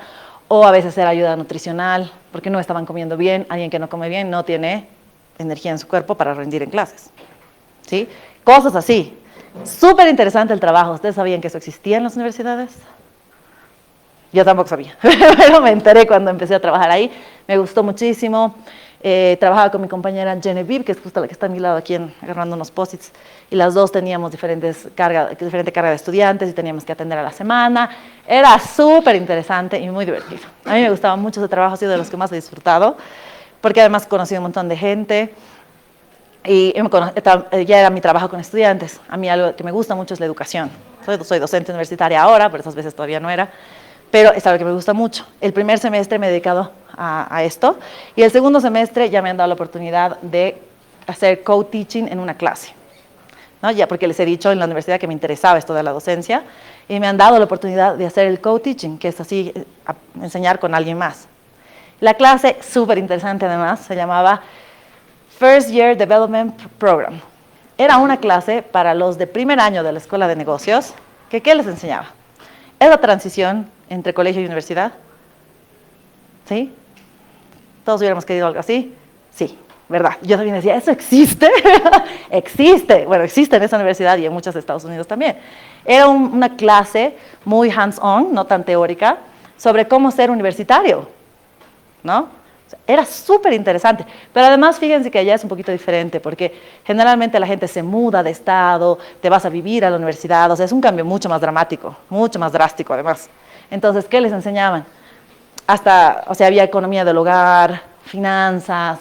o a veces era ayuda nutricional, porque no estaban comiendo bien. Alguien que no come bien no tiene energía en su cuerpo para rendir en clases, ¿sí? Cosas así. Súper interesante el trabajo. ¿Ustedes sabían que eso existía en las universidades? Yo tampoco sabía, pero me enteré cuando empecé a trabajar ahí. Me gustó muchísimo. Trabajaba con mi compañera Genevieve, que es justo la que está a mi lado aquí agarrando unos post-its, y las dos teníamos diferente carga de estudiantes y teníamos que atender a la semana. Era súper interesante y muy divertido. A mí me gustaba mucho ese trabajo, ha sido de los que más he disfrutado, porque además he conocido un montón de gente y ya era mi trabajo con estudiantes. A mí algo que me gusta mucho es la educación. Soy docente universitaria ahora, pero esas veces todavía no era. Pero es algo que me gusta mucho. El primer semestre me he dedicado a esto, y el segundo semestre ya me han dado la oportunidad de hacer co-teaching en una clase, ¿no? Ya porque les he dicho en la universidad que me interesaba esto de la docencia, y me han dado la oportunidad de hacer el co-teaching, que es así, enseñar con alguien más. La clase, súper interesante además, se llamaba First Year Development Program. era una clase para los de primer año de la escuela de negocios, que ¿qué les enseñaba? ¿Es la transición entre colegio y universidad? ¿Sí? ¿Todos hubiéramos querido algo así? Sí, ¿verdad? Yo también decía, ¿eso existe? Existe. Bueno, existe en esa universidad y en muchos de Estados Unidos también. Era una clase muy hands-on, no tan teórica, sobre cómo ser universitario, ¿no? Era súper interesante, pero además fíjense que allá es un poquito diferente, porque generalmente la gente se muda de estado, te vas a vivir a la universidad, o sea, es un cambio mucho más dramático, mucho más drástico además. Entonces, ¿qué les enseñaban? Hasta, o sea, había economía del hogar, finanzas,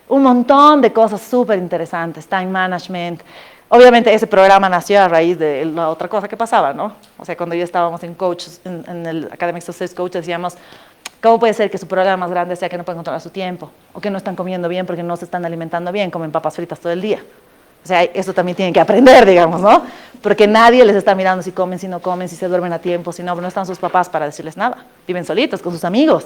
un montón de cosas súper interesantes, time management. Obviamente ese programa nació a raíz de la otra cosa que pasaba, ¿no? O sea, cuando ya estábamos en coaches, en el Academic Success Coach, decíamos, ¿cómo puede ser que su problema más grande sea que no pueden controlar su tiempo? O que no están comiendo bien porque no se están alimentando bien, comen papas fritas todo el día. O sea, eso también tienen que aprender, digamos, ¿no? Porque nadie les está mirando si comen, si no comen, si se duermen a tiempo, si no, no están sus papás para decirles nada. Viven solitos con sus amigos,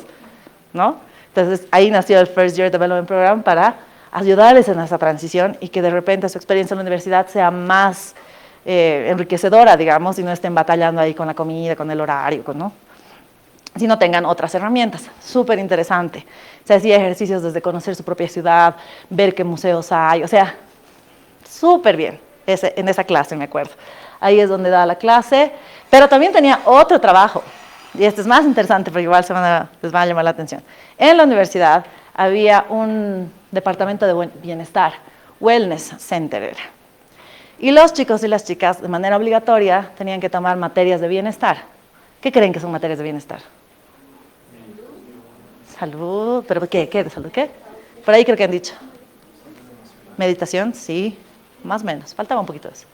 ¿no? Entonces, ahí nació el First Year Development Program para ayudarles en esa transición y que de repente su experiencia en la universidad sea más enriquecedora, digamos, y no estén batallando ahí con la comida, con el horario, ¿no? Sino tengan otras herramientas. Súper interesante. Se hacía ejercicios desde conocer su propia ciudad, ver qué museos hay, o sea, súper bien en esa clase, me acuerdo. Ahí es donde daba la clase, pero también tenía otro trabajo, y este es más interesante porque igual les va a llamar la atención. En la universidad había un departamento de bienestar, Wellness Center era. Y los chicos y las chicas, de manera obligatoria, tenían que tomar materias de bienestar. ¿Qué creen que son materias de bienestar? Salud, ¿pero qué? ¿Qué de salud? ¿Qué? Por ahí creo que han dicho. Meditación, sí, más o menos, faltaba un poquito de eso.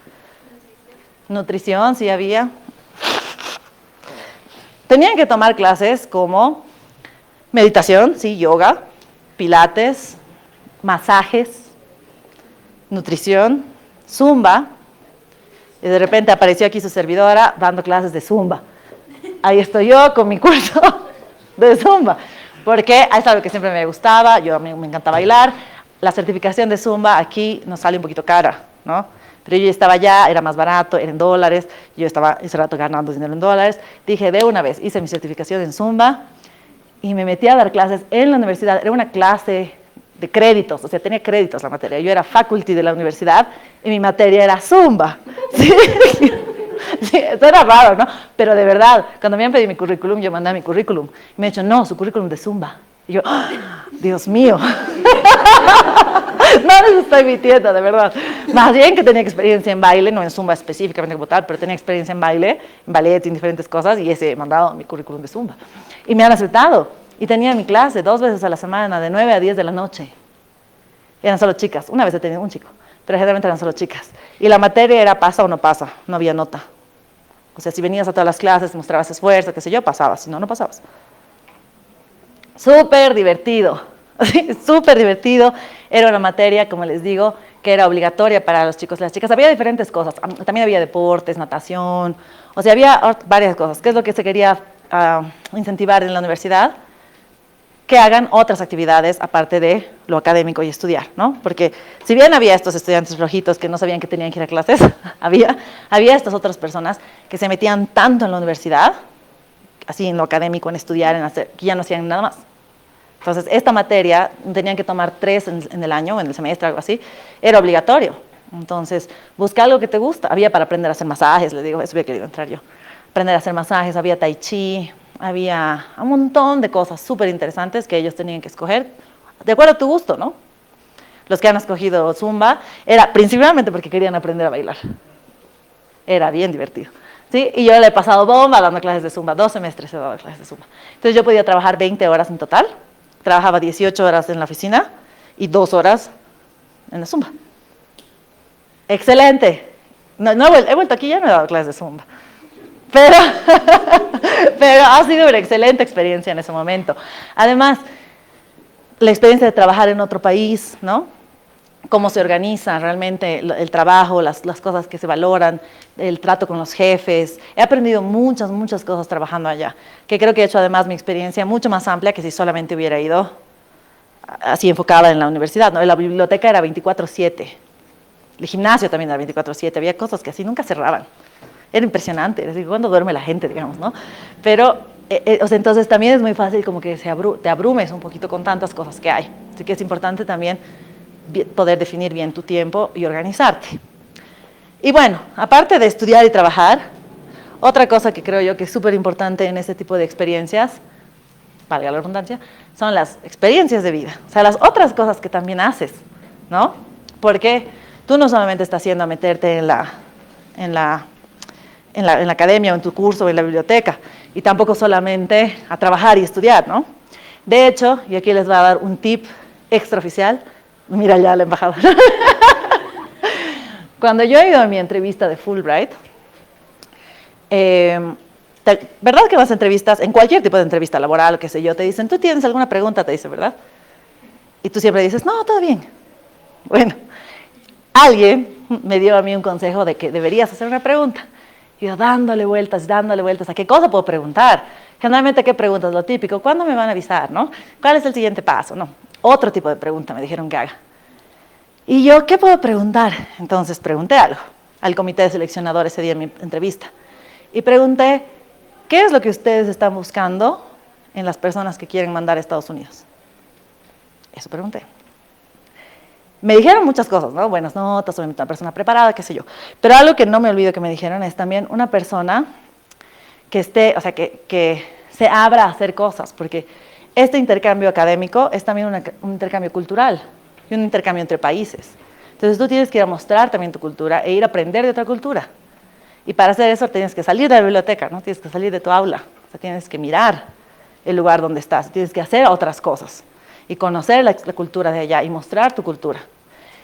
Nutrición, sí había. Tenían que tomar clases como meditación, sí, yoga, pilates, masajes, nutrición, zumba, y de repente apareció aquí su servidora dando clases de zumba. Ahí estoy yo con mi curso de zumba, porque es algo que siempre me gustaba, a mí me encanta bailar. La certificación de zumba aquí nos sale un poquito cara, ¿no? Pero yo ya estaba allá, era más barato, era en dólares, yo estaba ese rato ganando dinero en dólares. Dije, de una vez, hice mi certificación en zumba y me metí a dar clases en la universidad. Era una clase de créditos, o sea, tenía créditos la materia. Yo era faculty de la universidad y mi materia era zumba. ¿Sí? Sí, esto era raro, ¿no? Pero de verdad, cuando me han pedido mi currículum, yo mandé mi currículum. Y me han dicho, no, su currículum de zumba. Y yo, ¡oh, Dios mío! No les estoy mintiendo, de verdad. Más bien que tenía experiencia en baile, no en zumba específicamente como tal, pero tenía experiencia en baile, en ballet, en diferentes cosas, y ese he mandado mi currículum de zumba. Y me han aceptado. Y tenía mi clase 2 veces a la semana, de 9 a 10 de la noche. Eran solo chicas. Una vez he tenido un chico, pero generalmente eran solo chicas. Y la materia era pasa o no pasa, no había nota. O sea, si venías a todas las clases, mostrabas esfuerzo, qué sé yo, pasabas, si no, no pasabas. Súper divertido, súper divertido. Era una materia, como les digo, que era obligatoria para los chicos y las chicas. Había diferentes cosas, también había deportes, natación, o sea, había varias cosas. ¿Qué es lo que se quería incentivar en la universidad? Que hagan otras actividades aparte de lo académico y estudiar, ¿no? Porque si bien había estos estudiantes flojitos que no sabían que tenían que ir a clases, había estas otras personas que se metían tanto en la universidad, así en lo académico, en estudiar, en hacer, que ya no hacían nada más. Entonces, esta materia, tenían que tomar 3 en el año, en el semestre, algo así, era obligatorio. Entonces, busca algo que te gusta. Había para aprender a hacer masajes, les digo, eso había querido entrar yo. Aprender a hacer masajes, había tai chi, había un montón de cosas súper interesantes que ellos tenían que escoger, de acuerdo a tu gusto, ¿no? Los que han escogido Zumba, era principalmente porque querían aprender a bailar. Era bien divertido. ¿Sí? Y yo le he pasado bomba dando clases de Zumba, 2 semestres he dado clases de Zumba. Entonces yo podía trabajar 20 horas en total, trabajaba 18 horas en la oficina y 2 horas en la Zumba. Excelente. No, he vuelto aquí y ya no he dado clases de Zumba. Pero ha sido una excelente experiencia en ese momento. Además, la experiencia de trabajar en otro país, ¿no? Cómo se organiza realmente el trabajo, las cosas que se valoran, el trato con los jefes. He aprendido muchas cosas trabajando allá, que creo que he hecho además mi experiencia mucho más amplia que si solamente hubiera ido así enfocada en la universidad, ¿no? La biblioteca era 24/7. El gimnasio también era 24/7, había cosas que así nunca cerraban. Era impresionante, es decir, cuando duerme la gente, digamos, ¿no? Pero, o sea, entonces también es muy fácil como que te abrumes un poquito con tantas cosas que hay. Así que es importante también poder definir bien tu tiempo y organizarte. Y bueno, aparte de estudiar y trabajar, otra cosa que creo yo que es súper importante en este tipo de experiencias, valga la redundancia, son las experiencias de vida. O sea, las otras cosas que también haces, ¿no? Porque tú no solamente estás yendo a meterte en la academia o en tu curso o en la biblioteca, y tampoco solamente a trabajar y estudiar, ¿no? De hecho, y aquí les voy a dar un tip extraoficial, mira ya la embajadora. Cuando yo he ido a mi entrevista de Fulbright, ¿verdad que vas a entrevistas, en cualquier tipo de entrevista laboral o qué sé yo, te dicen, ¿tú tienes alguna pregunta? Te dicen, ¿verdad? Y tú siempre dices, no, todo bien. Bueno, alguien me dio a mí un consejo de que deberías hacer una pregunta. Y yo dándole vueltas, ¿a qué cosa puedo preguntar? Generalmente, ¿qué preguntas? Lo típico, ¿cuándo me van a avisar, no? ¿Cuál es el siguiente paso? No, otro tipo de pregunta me dijeron que haga. Y yo, ¿qué puedo preguntar? Entonces pregunté algo al comité de seleccionador ese día en mi entrevista. Y pregunté, ¿qué es lo que ustedes están buscando en las personas que quieren mandar a Estados Unidos? Eso pregunté. Me dijeron muchas cosas, ¿no? Buenas notas, obviamente una persona preparada, qué sé yo. Pero algo que no me olvido que me dijeron es también una persona que esté, o sea, que se abra a hacer cosas, porque este intercambio académico es también un intercambio cultural y un intercambio entre países. Entonces tú tienes que ir a mostrar también tu cultura e ir a aprender de otra cultura. Y para hacer eso tienes que salir de la biblioteca, ¿no? Tienes que salir de tu aula, o sea, tienes que mirar el lugar donde estás, tienes que hacer otras cosas y conocer la cultura de allá y mostrar tu cultura.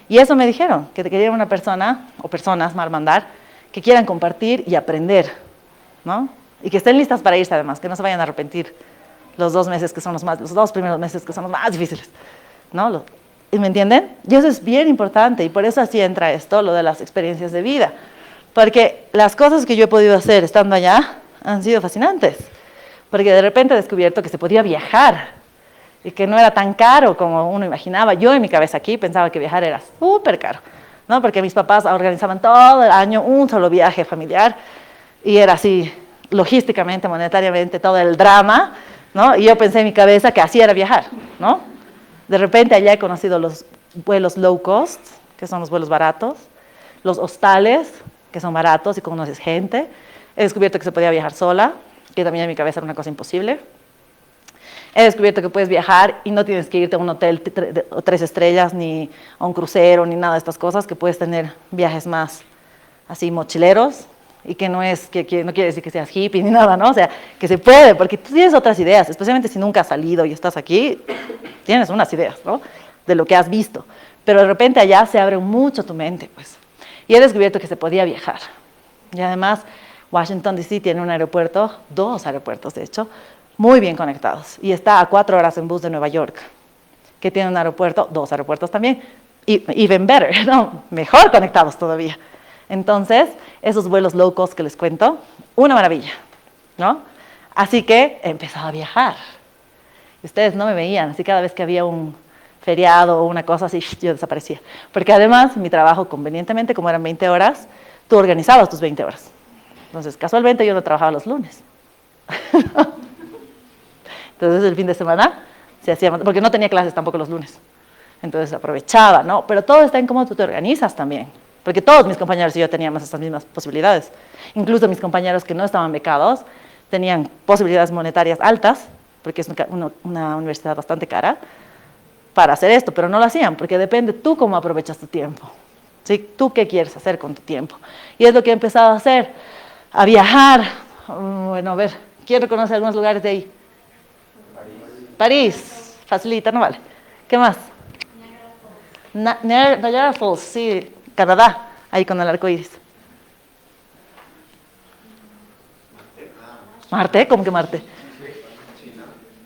Y eso me dijeron, que te querían una persona, o personas, mal mandar, que quieran compartir y aprender, ¿no? Y que estén listas para irse además, que no se vayan a arrepentir los 2 meses que son los 2 primeros meses que son los más difíciles, ¿no? ¿Me entienden? Y eso es bien importante y por eso así entra esto, lo de las experiencias de vida. Porque las cosas que yo he podido hacer estando allá han sido fascinantes. Porque de repente he descubierto que se podía viajar y que no era tan caro como uno imaginaba. Yo en mi cabeza aquí pensaba que viajar era súper caro, ¿no? Porque mis papás organizaban todo el año un solo viaje familiar y era así, logísticamente, monetariamente, todo el drama, ¿no? Y yo pensé en mi cabeza que así era viajar, ¿no? De repente allá he conocido los vuelos low cost, que son los vuelos baratos, los hostales, que son baratos y conoces gente. He descubierto que se podía viajar sola, que también en mi cabeza era una cosa imposible. He descubierto que puedes viajar y no tienes que irte a un hotel 3 estrellas, ni a un crucero, ni nada de estas cosas, que puedes tener viajes más así mochileros y que no quiere decir que seas hippie ni nada, ¿no? O sea, que se puede, porque tú tienes otras ideas, especialmente si nunca has salido y estás aquí, tienes unas ideas, ¿no? De lo que has visto. Pero de repente allá se abre mucho tu mente, pues. Y he descubierto que se podía viajar. Y además, Washington, D.C. tiene un aeropuerto, 2 aeropuertos, de hecho, muy bien conectados. Y está a 4 horas en bus de Nueva York, que tiene un aeropuerto, 2 aeropuertos también, even better, ¿no? Mejor conectados todavía. Entonces, esos vuelos low cost que les cuento, una maravilla, ¿no? Así que he empezado a viajar. Ustedes no me veían, así cada vez que había un feriado o una cosa así, yo desaparecía. Porque además, mi trabajo, convenientemente, como eran 20 horas, tú organizabas tus 20 horas. Entonces, casualmente, yo no trabajaba los lunes. Entonces, el fin de semana se hacía, porque no tenía clases tampoco los lunes. Entonces, aprovechaba, ¿no? Pero todo está en cómo tú te organizas también. Porque todos mis compañeros y yo teníamos estas mismas posibilidades. Incluso mis compañeros que no estaban becados tenían posibilidades monetarias altas, porque es una universidad bastante cara, para hacer esto, pero no lo hacían, porque depende tú cómo aprovechas tu tiempo. ¿Sí? Tú qué quieres hacer con tu tiempo. Y es lo que he empezado a hacer, a viajar. Bueno, a ver, ¿quién reconoce algunos lugares de ahí? París, facilita, no vale. ¿Qué más? Niagara Falls, sí, Canadá, ahí con el arco iris. ¿Marte? ¿Cómo que Marte?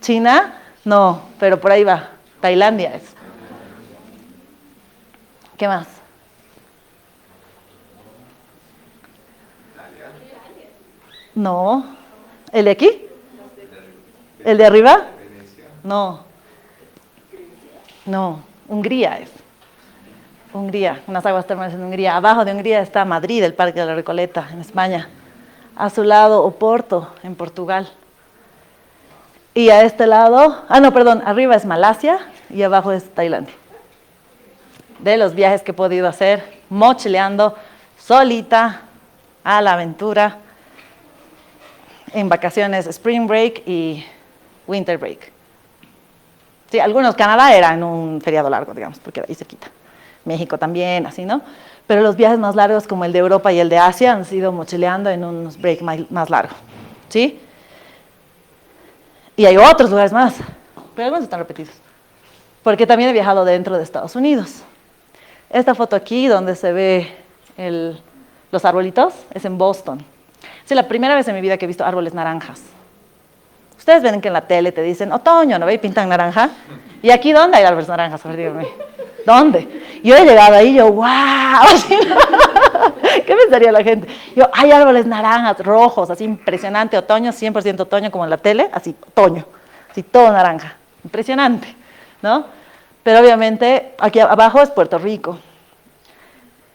¿China? No, pero por ahí va. Tailandia es. ¿Qué más? No. ¿El de aquí? ¿El de arriba? No. No, Hungría es. Hungría, unas aguas termales en Hungría. Abajo de Hungría está Madrid, el Parque de la Recoleta, en España. A su lado, Oporto, en Portugal. Y a este lado, arriba es Malasia y abajo es Tailandia. De los viajes que he podido hacer, mochileando, solita, a la aventura, en vacaciones, spring break y winter break. Sí, algunos, Canadá era en un feriado largo, digamos, porque de ahí se quita. México también, así, ¿no? Pero los viajes más largos, como el de Europa y el de Asia, han sido mochileando en unos breaks más largos, ¿sí? Y hay otros lugares más, pero algunos están repetidos. Porque también he viajado dentro de Estados Unidos. Esta foto aquí, donde se ve los arbolitos, es en Boston. Es la primera vez en mi vida que he visto árboles naranjas. Ustedes ven que en la tele te dicen, otoño, ¿no ve? Y pintan naranja. ¿Y aquí dónde hay árboles naranjas? A ver, díganme. ¿Dónde? Yo he llegado ahí y yo, ¡wow! ¿Qué pensaría la gente? Yo, hay árboles naranjas, rojos, así impresionante, otoño, 100% otoño como en la tele, así, otoño, así todo naranja. Impresionante, ¿no? Pero obviamente, aquí abajo es Puerto Rico,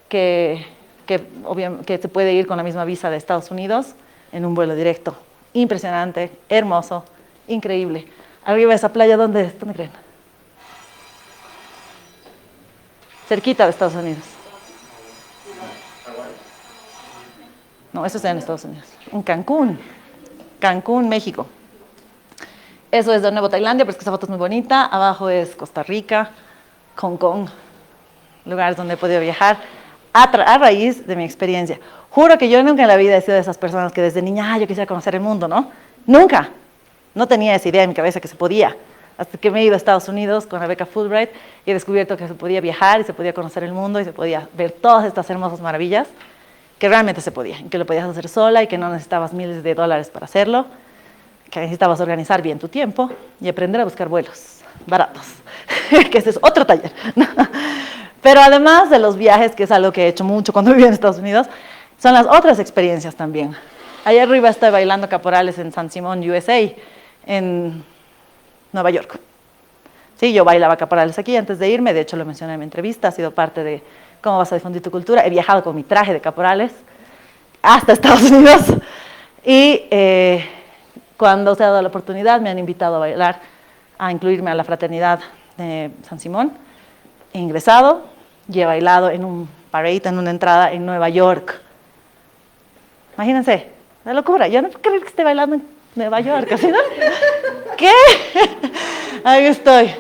que se puede ir con la misma visa de Estados Unidos en un vuelo directo. Impresionante, hermoso, increíble. Arriba de esa playa, ¿dónde es? ¿Dónde creen? Cerquita de Estados Unidos. No, eso está en Estados Unidos. En Cancún. Cancún, México. Eso es de nuevo Tailandia, pero es que esa foto es muy bonita. Abajo es Costa Rica, Hong Kong. Lugares donde he podido viajar a raíz de mi experiencia. Juro que yo nunca en la vida he sido de esas personas que desde niña, yo quisiera conocer el mundo, ¿no? Nunca. No tenía esa idea en mi cabeza que se podía. Hasta que me he ido a Estados Unidos con la beca Fulbright y he descubierto que se podía viajar y se podía conocer el mundo y se podía ver todas estas hermosas maravillas, que realmente se podía, y que lo podías hacer sola y que no necesitabas miles de dólares para hacerlo, que necesitabas organizar bien tu tiempo y aprender a buscar vuelos baratos, que ese es otro taller. Pero además de los viajes, que es algo que he hecho mucho cuando viví en Estados Unidos, son las otras experiencias también. Allá arriba estoy bailando caporales en San Simón, USA, en Nueva York. Sí, yo bailaba caporales aquí antes de irme, de hecho lo mencioné en mi entrevista, ha sido parte de cómo vas a difundir tu cultura. He viajado con mi traje de caporales hasta Estados Unidos y cuando se ha dado la oportunidad me han invitado a bailar, a incluirme a la fraternidad de San Simón. He ingresado y he bailado en un parade, en una entrada en Nueva York. Imagínense, la locura. Yo no puedo creer que esté bailando en Nueva York, ¿así no? ¿Qué? Ahí estoy.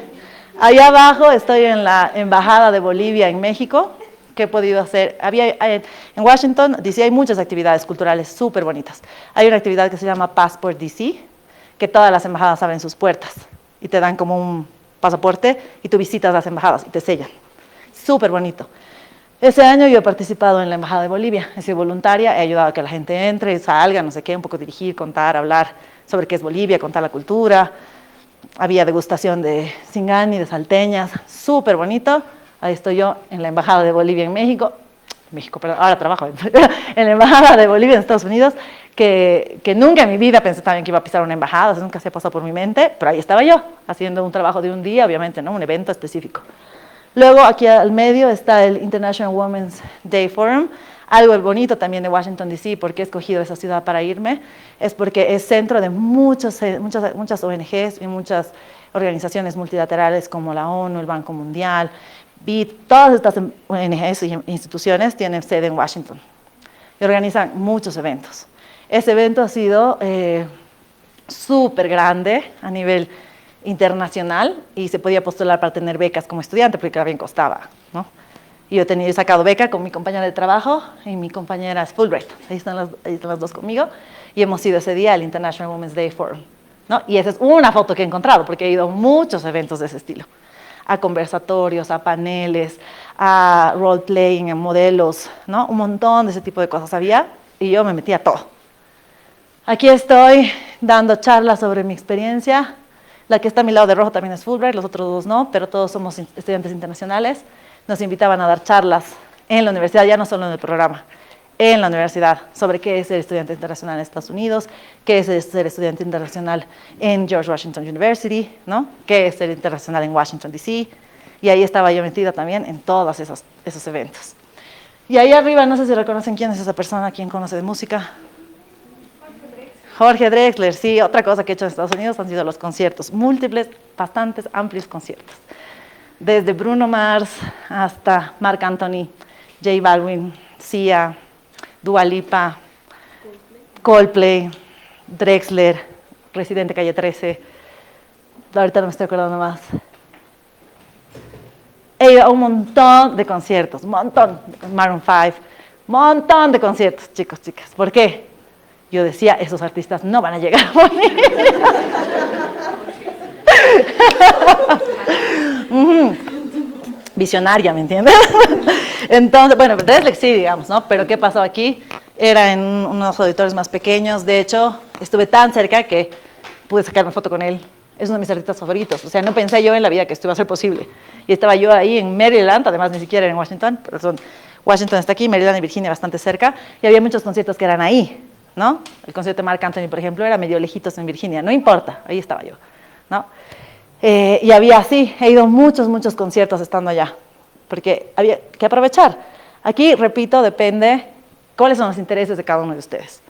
Allá abajo estoy en la Embajada de Bolivia en México. ¿Qué he podido hacer? En Washington, D.C. hay muchas actividades culturales súper bonitas. Hay una actividad que se llama Passport D.C., que todas las embajadas abren sus puertas y te dan como un pasaporte y tú visitas las embajadas y te sellan. Súper bonito. Ese año yo he participado en la Embajada de Bolivia, he sido voluntaria, he ayudado a que la gente entre, salga, no sé qué, un poco dirigir, contar, hablar sobre qué es Bolivia, contar la cultura. Había degustación de singani, de salteñas, súper bonito. Ahí estoy yo en la Embajada de Bolivia en México, perdón, ahora trabajo en la Embajada de Bolivia en Estados Unidos, que nunca en mi vida pensé también que iba a pisar una embajada, o sea, nunca se ha pasado por mi mente, pero ahí estaba yo, haciendo un trabajo de un día, obviamente, ¿no? Un evento específico. Luego, aquí al medio está el International Women's Day Forum. Algo bonito también de Washington, D.C., porque he escogido esa ciudad para irme, es porque es centro de muchas ONGs y muchas organizaciones multilaterales como la ONU, el Banco Mundial, BID, todas estas ONGs y instituciones tienen sede en Washington y organizan muchos eventos. Ese evento ha sido súper grande a nivel internacional y se podía postular para tener becas como estudiante porque bien costaba, ¿no? Y yo he sacado beca con mi compañera de trabajo y mi compañera es Fulbright. Ahí están las dos conmigo y hemos ido ese día al International Women's Day Forum, ¿no? Y esa es una foto que he encontrado porque he ido a muchos eventos de ese estilo, a conversatorios, a paneles, a role-playing, a modelos, ¿no? Un montón de ese tipo de cosas había y yo me metí a todo. Aquí estoy dando charlas sobre mi experiencia. La que está a mi lado de rojo también es Fulbright, los otros dos no, pero todos somos estudiantes internacionales. Nos invitaban a dar charlas en la universidad, ya no solo en el programa, en la universidad, sobre qué es ser estudiante internacional en Estados Unidos, qué es ser estudiante internacional en George Washington University, ¿no? Qué es ser internacional en Washington, D.C., Y ahí estaba yo metida también en todos esos eventos. Y ahí arriba, no sé si reconocen quién es esa persona, quién conoce de música. Jorge Drexler, sí, otra cosa que he hecho en Estados Unidos han sido los conciertos, múltiples, bastantes, amplios conciertos. Desde Bruno Mars hasta Marc Anthony, J Balvin, Sia, Dua Lipa, Coldplay, Drexler, Residente Calle 13, ahorita no me estoy acordando más. He ido a un montón de conciertos, un montón, Maroon 5, montón de conciertos, chicos, chicas. ¿Por qué? Yo decía, esos artistas no van a llegar a morir. Visionaria, ¿me entiendes? Entonces, bueno, Drexler sí, digamos, ¿no? Pero ¿qué pasó aquí? Era en unos auditorios más pequeños. De hecho, estuve tan cerca que pude sacar una foto con él. Es uno de mis artistas favoritos. O sea, no pensé yo en la vida que esto iba a ser posible. Y estaba yo ahí en Maryland, además ni siquiera en Washington, pero Washington está aquí, Maryland y Virginia bastante cerca, y había muchos conciertos que eran ahí, ¿no? El concierto de Marc Anthony, por ejemplo, era medio lejitos en Virginia, no importa, ahí estaba yo, ¿no? Y había así, he ido a muchos conciertos estando allá, porque había que aprovechar. Aquí, repito, depende cuáles son los intereses de cada uno de ustedes.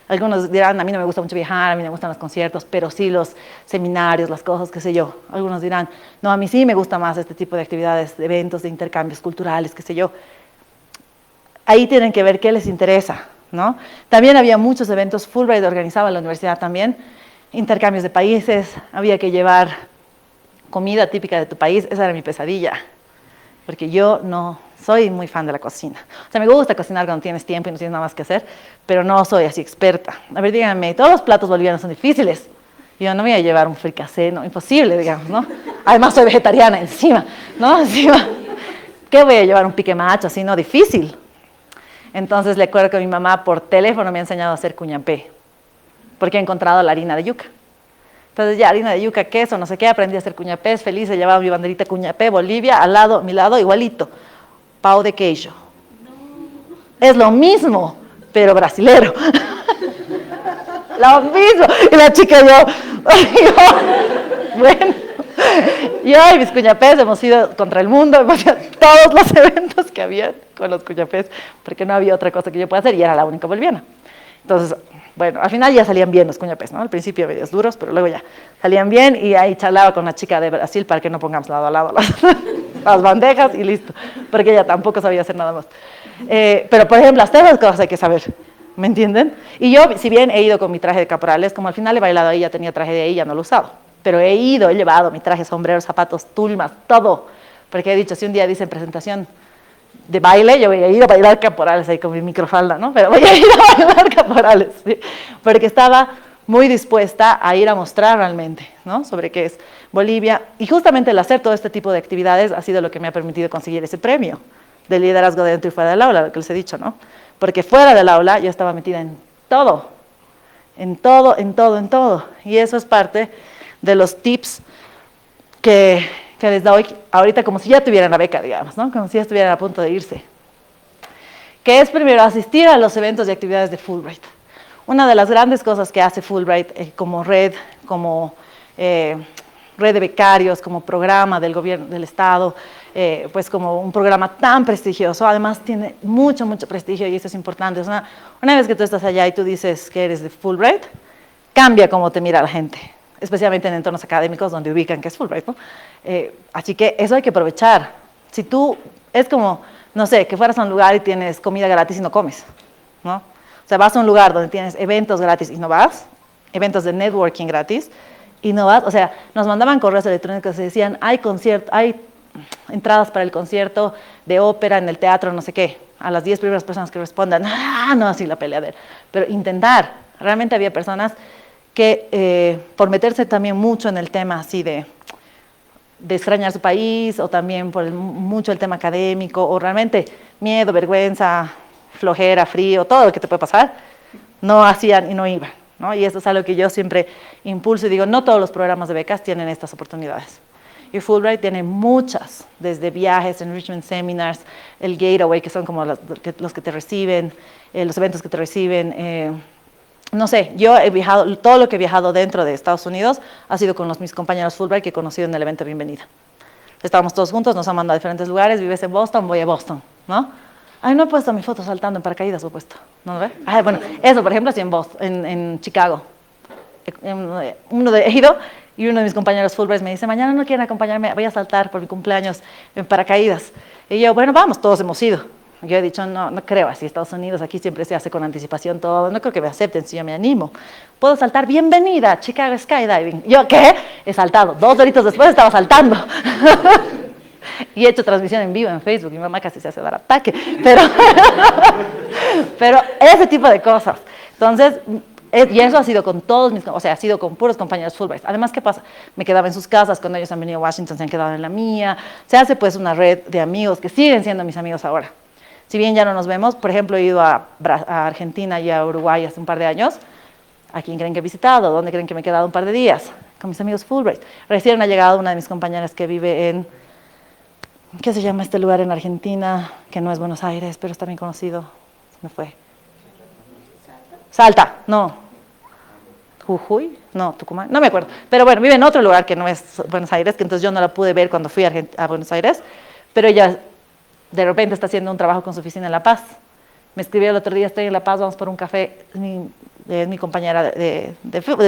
Algunos dirán, a mí no me gusta mucho viajar, a mí no me gustan los conciertos, pero sí los seminarios, las cosas, qué sé yo. Algunos dirán, no, a mí sí me gusta más este tipo de actividades, de eventos, de intercambios culturales, qué sé yo. Ahí tienen que ver qué les interesa, ¿no? También había muchos eventos, Fulbright organizaba la universidad también, intercambios de países, había que llevar comida típica de tu país, esa era mi pesadilla, porque yo no soy muy fan de la cocina. O sea, me gusta cocinar cuando tienes tiempo y no tienes nada más que hacer, pero no soy así experta. A ver, díganme, todos los platos bolivianos son difíciles. Yo no voy a llevar un fricasé, no, imposible, digamos, ¿no? Además soy vegetariana encima, ¿no? Encima, ¿qué voy a llevar? Un pique macho, así, no, difícil. Entonces le acuerdo que mi mamá por teléfono me ha enseñado a hacer cuñapé, porque he encontrado la harina de yuca. Entonces ya harina de yuca, queso, no sé qué, aprendí a hacer cuñapés, feliz, he llevado mi banderita cuñapé, Bolivia, al lado, a mi lado, igualito. Pão de queijo. No. Es lo mismo, pero brasilero. Lo mismo. Y la chica bueno, yo y mis cuñapés hemos ido contra el mundo, hemos ido a todos los eventos que había con los cuñapés, porque no había otra cosa que yo pueda hacer y era la única boliviana. Entonces, bueno, al final ya salían bien los cuñapés, ¿no? Al principio medios duros, pero luego ya salían bien y ahí charlaba con la chica de Brasil para que no pongamos lado a lado las bandejas y listo, porque ella tampoco sabía hacer nada más. Pero, por ejemplo, hasta esas cosas hay que saber, ¿me entienden? Y yo, si bien he ido con mi traje de caporales, como al final he bailado ahí, ya tenía traje de ahí, ya no lo he usado, pero he llevado mi traje, sombrero, zapatos, tulmas, todo, porque he dicho, si un día dicen presentación de baile, yo voy a ir a bailar caporales ahí con mi microfalda, ¿no? Pero voy a ir a bailar caporales, ¿sí? Porque estaba muy dispuesta a ir a mostrar realmente, ¿no? Sobre qué es Bolivia. Y justamente el hacer todo este tipo de actividades ha sido lo que me ha permitido conseguir ese premio de liderazgo dentro y fuera del aula, lo que les he dicho, ¿no? Porque fuera del aula yo estaba metida en todo. Y eso es parte de los tips que les doy ahorita como si ya tuvieran la beca, digamos, ¿no? Como si ya estuvieran a punto de irse. Que es primero asistir a los eventos y actividades de Fulbright. Una de las grandes cosas que hace Fulbright como red, como red de becarios, como programa del gobierno, del Estado, pues como un programa tan prestigioso, además tiene mucho prestigio y eso es importante. Una vez que tú estás allá y tú dices que eres de Fulbright, cambia cómo te mira la gente, especialmente en entornos académicos donde ubican que es Fulbright, ¿no? Así que eso hay que aprovechar. Si tú, es como, no sé, que fueras a un lugar y tienes comida gratis y no comes, ¿no? O sea, vas a un lugar donde tienes eventos gratis y no vas, eventos de networking gratis y no vas. O sea, nos mandaban correos electrónicos y decían, hay entradas para el concierto de ópera en el teatro, no sé qué. A las 10 primeras personas que respondan, no, así la peleadera. Pero intentar. Realmente había personas que por meterse también mucho en el tema así de extrañar su país, o también por mucho el tema académico, o realmente miedo, vergüenza, flojera, frío, todo lo que te puede pasar, no hacían y no iban, ¿no? Y eso es algo que yo siempre impulso y digo, no todos los programas de becas tienen estas oportunidades. Y Fulbright tiene muchas, desde viajes, enrichment seminars, el Gateway, que son como los que te reciben, los eventos que te reciben. No sé, yo he viajado, todo lo que he viajado dentro de Estados Unidos ha sido con mis compañeros Fulbright que he conocido en el evento Bienvenida. Estábamos todos juntos, nos han mandado a diferentes lugares, vives en Boston, voy a Boston, ¿no? Ay, no he puesto mi foto saltando en paracaídas, supuesto. ¿No lo ve? Ay, bueno, eso, por ejemplo, sí en Boston, en Chicago. He ido y uno de mis compañeros Fulbright me dice, mañana no quieren acompañarme, voy a saltar por mi cumpleaños en paracaídas. Y yo, bueno, vamos, todos hemos ido. Yo he dicho, no, no creo, así Estados Unidos, aquí siempre se hace con anticipación todo, no creo que me acepten si yo me animo. ¿Puedo saltar? Bienvenida, Chicago Skydiving. Yo, ¿qué? He saltado, 2 horitas después estaba saltando. Y he hecho transmisión en vivo en Facebook, mi mamá casi se hace dar ataque, pero ese tipo de cosas. Entonces, y eso ha sido con todos mis, o sea, ha sido con puros compañeros Fulbright. Además, ¿qué pasa? Me quedaba en sus casas, cuando ellos han venido a Washington se han quedado en la mía. Se hace pues una red de amigos que siguen siendo mis amigos ahora. Si bien ya no nos vemos, por ejemplo, he ido a Argentina y a Uruguay hace un par de años. ¿A quién creen que he visitado? ¿Dónde creen que me he quedado un par de días? Con mis amigos Fulbright. Recién ha llegado una de mis compañeras que vive en, ¿qué se llama este lugar en Argentina? Que no es Buenos Aires, pero está bien conocido. Se me fue. Salta, no. Jujuy, no, Tucumán, no me acuerdo. Pero bueno, vive en otro lugar que no es Buenos Aires, que entonces yo no la pude ver cuando fui a Buenos Aires, pero ella de repente está haciendo un trabajo con su oficina en La Paz. Me escribió el otro día, estoy en La Paz, vamos por un café. Es mi compañera de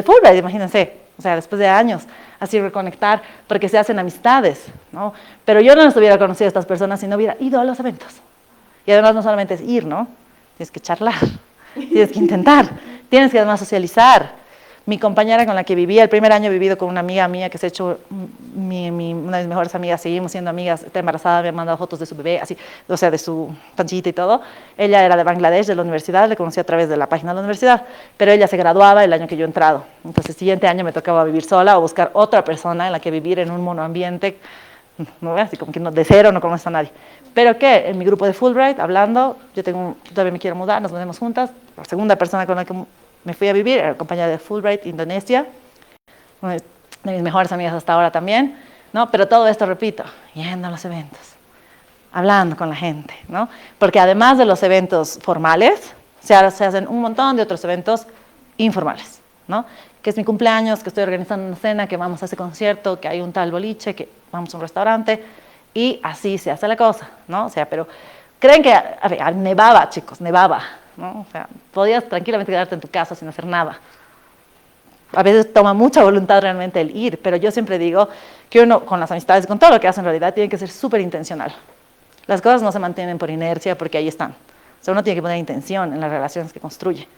Fulbright, imagínense. O sea, después de años, así reconectar, porque se hacen amistades, ¿no? Pero yo no las hubiera conocido a estas personas si no hubiera ido a los eventos. Y además no solamente es ir, ¿no? Tienes que charlar, tienes que intentar, tienes que además socializar. Mi compañera con la que vivía, el primer año he vivido con una amiga mía que se ha hecho una de mis mejores amigas, seguimos siendo amigas, está embarazada, me ha mandado fotos de su bebé, así, o sea, de su pancita y todo. Ella era de Bangladesh, de la universidad, le conocí a través de la página de la universidad, pero ella se graduaba el año que yo he entrado. Entonces, el siguiente año me tocaba vivir sola o buscar otra persona en la que vivir en un monoambiente, ¿no? Así como que no, de cero, no conozco a nadie. Pero que en mi grupo de Fulbright, hablando, yo todavía me quiero mudar, nos mudemos juntas, la segunda persona con la que me fui a vivir, era compañera de Fulbright, Indonesia, una de mis mejores amigas hasta ahora también, ¿no? Pero todo esto, repito, yendo a los eventos, hablando con la gente, ¿no? Porque además de los eventos formales, se hacen un montón de otros eventos informales, ¿no? Que es mi cumpleaños, que estoy organizando una cena, que vamos a ese concierto, que hay un tal boliche, que vamos a un restaurante, y así se hace la cosa, ¿no? O sea, pero creen que, a ver, nevaba, chicos, nevaba, ¿no? O sea, podías tranquilamente quedarte en tu casa sin hacer nada. A veces toma mucha voluntad realmente el ir, pero yo siempre digo que uno, con las amistades, con todo lo que hace en realidad, tiene que ser súper intencional. Las cosas no se mantienen por inercia porque ahí están. O sea, uno tiene que poner intención en las relaciones que construye,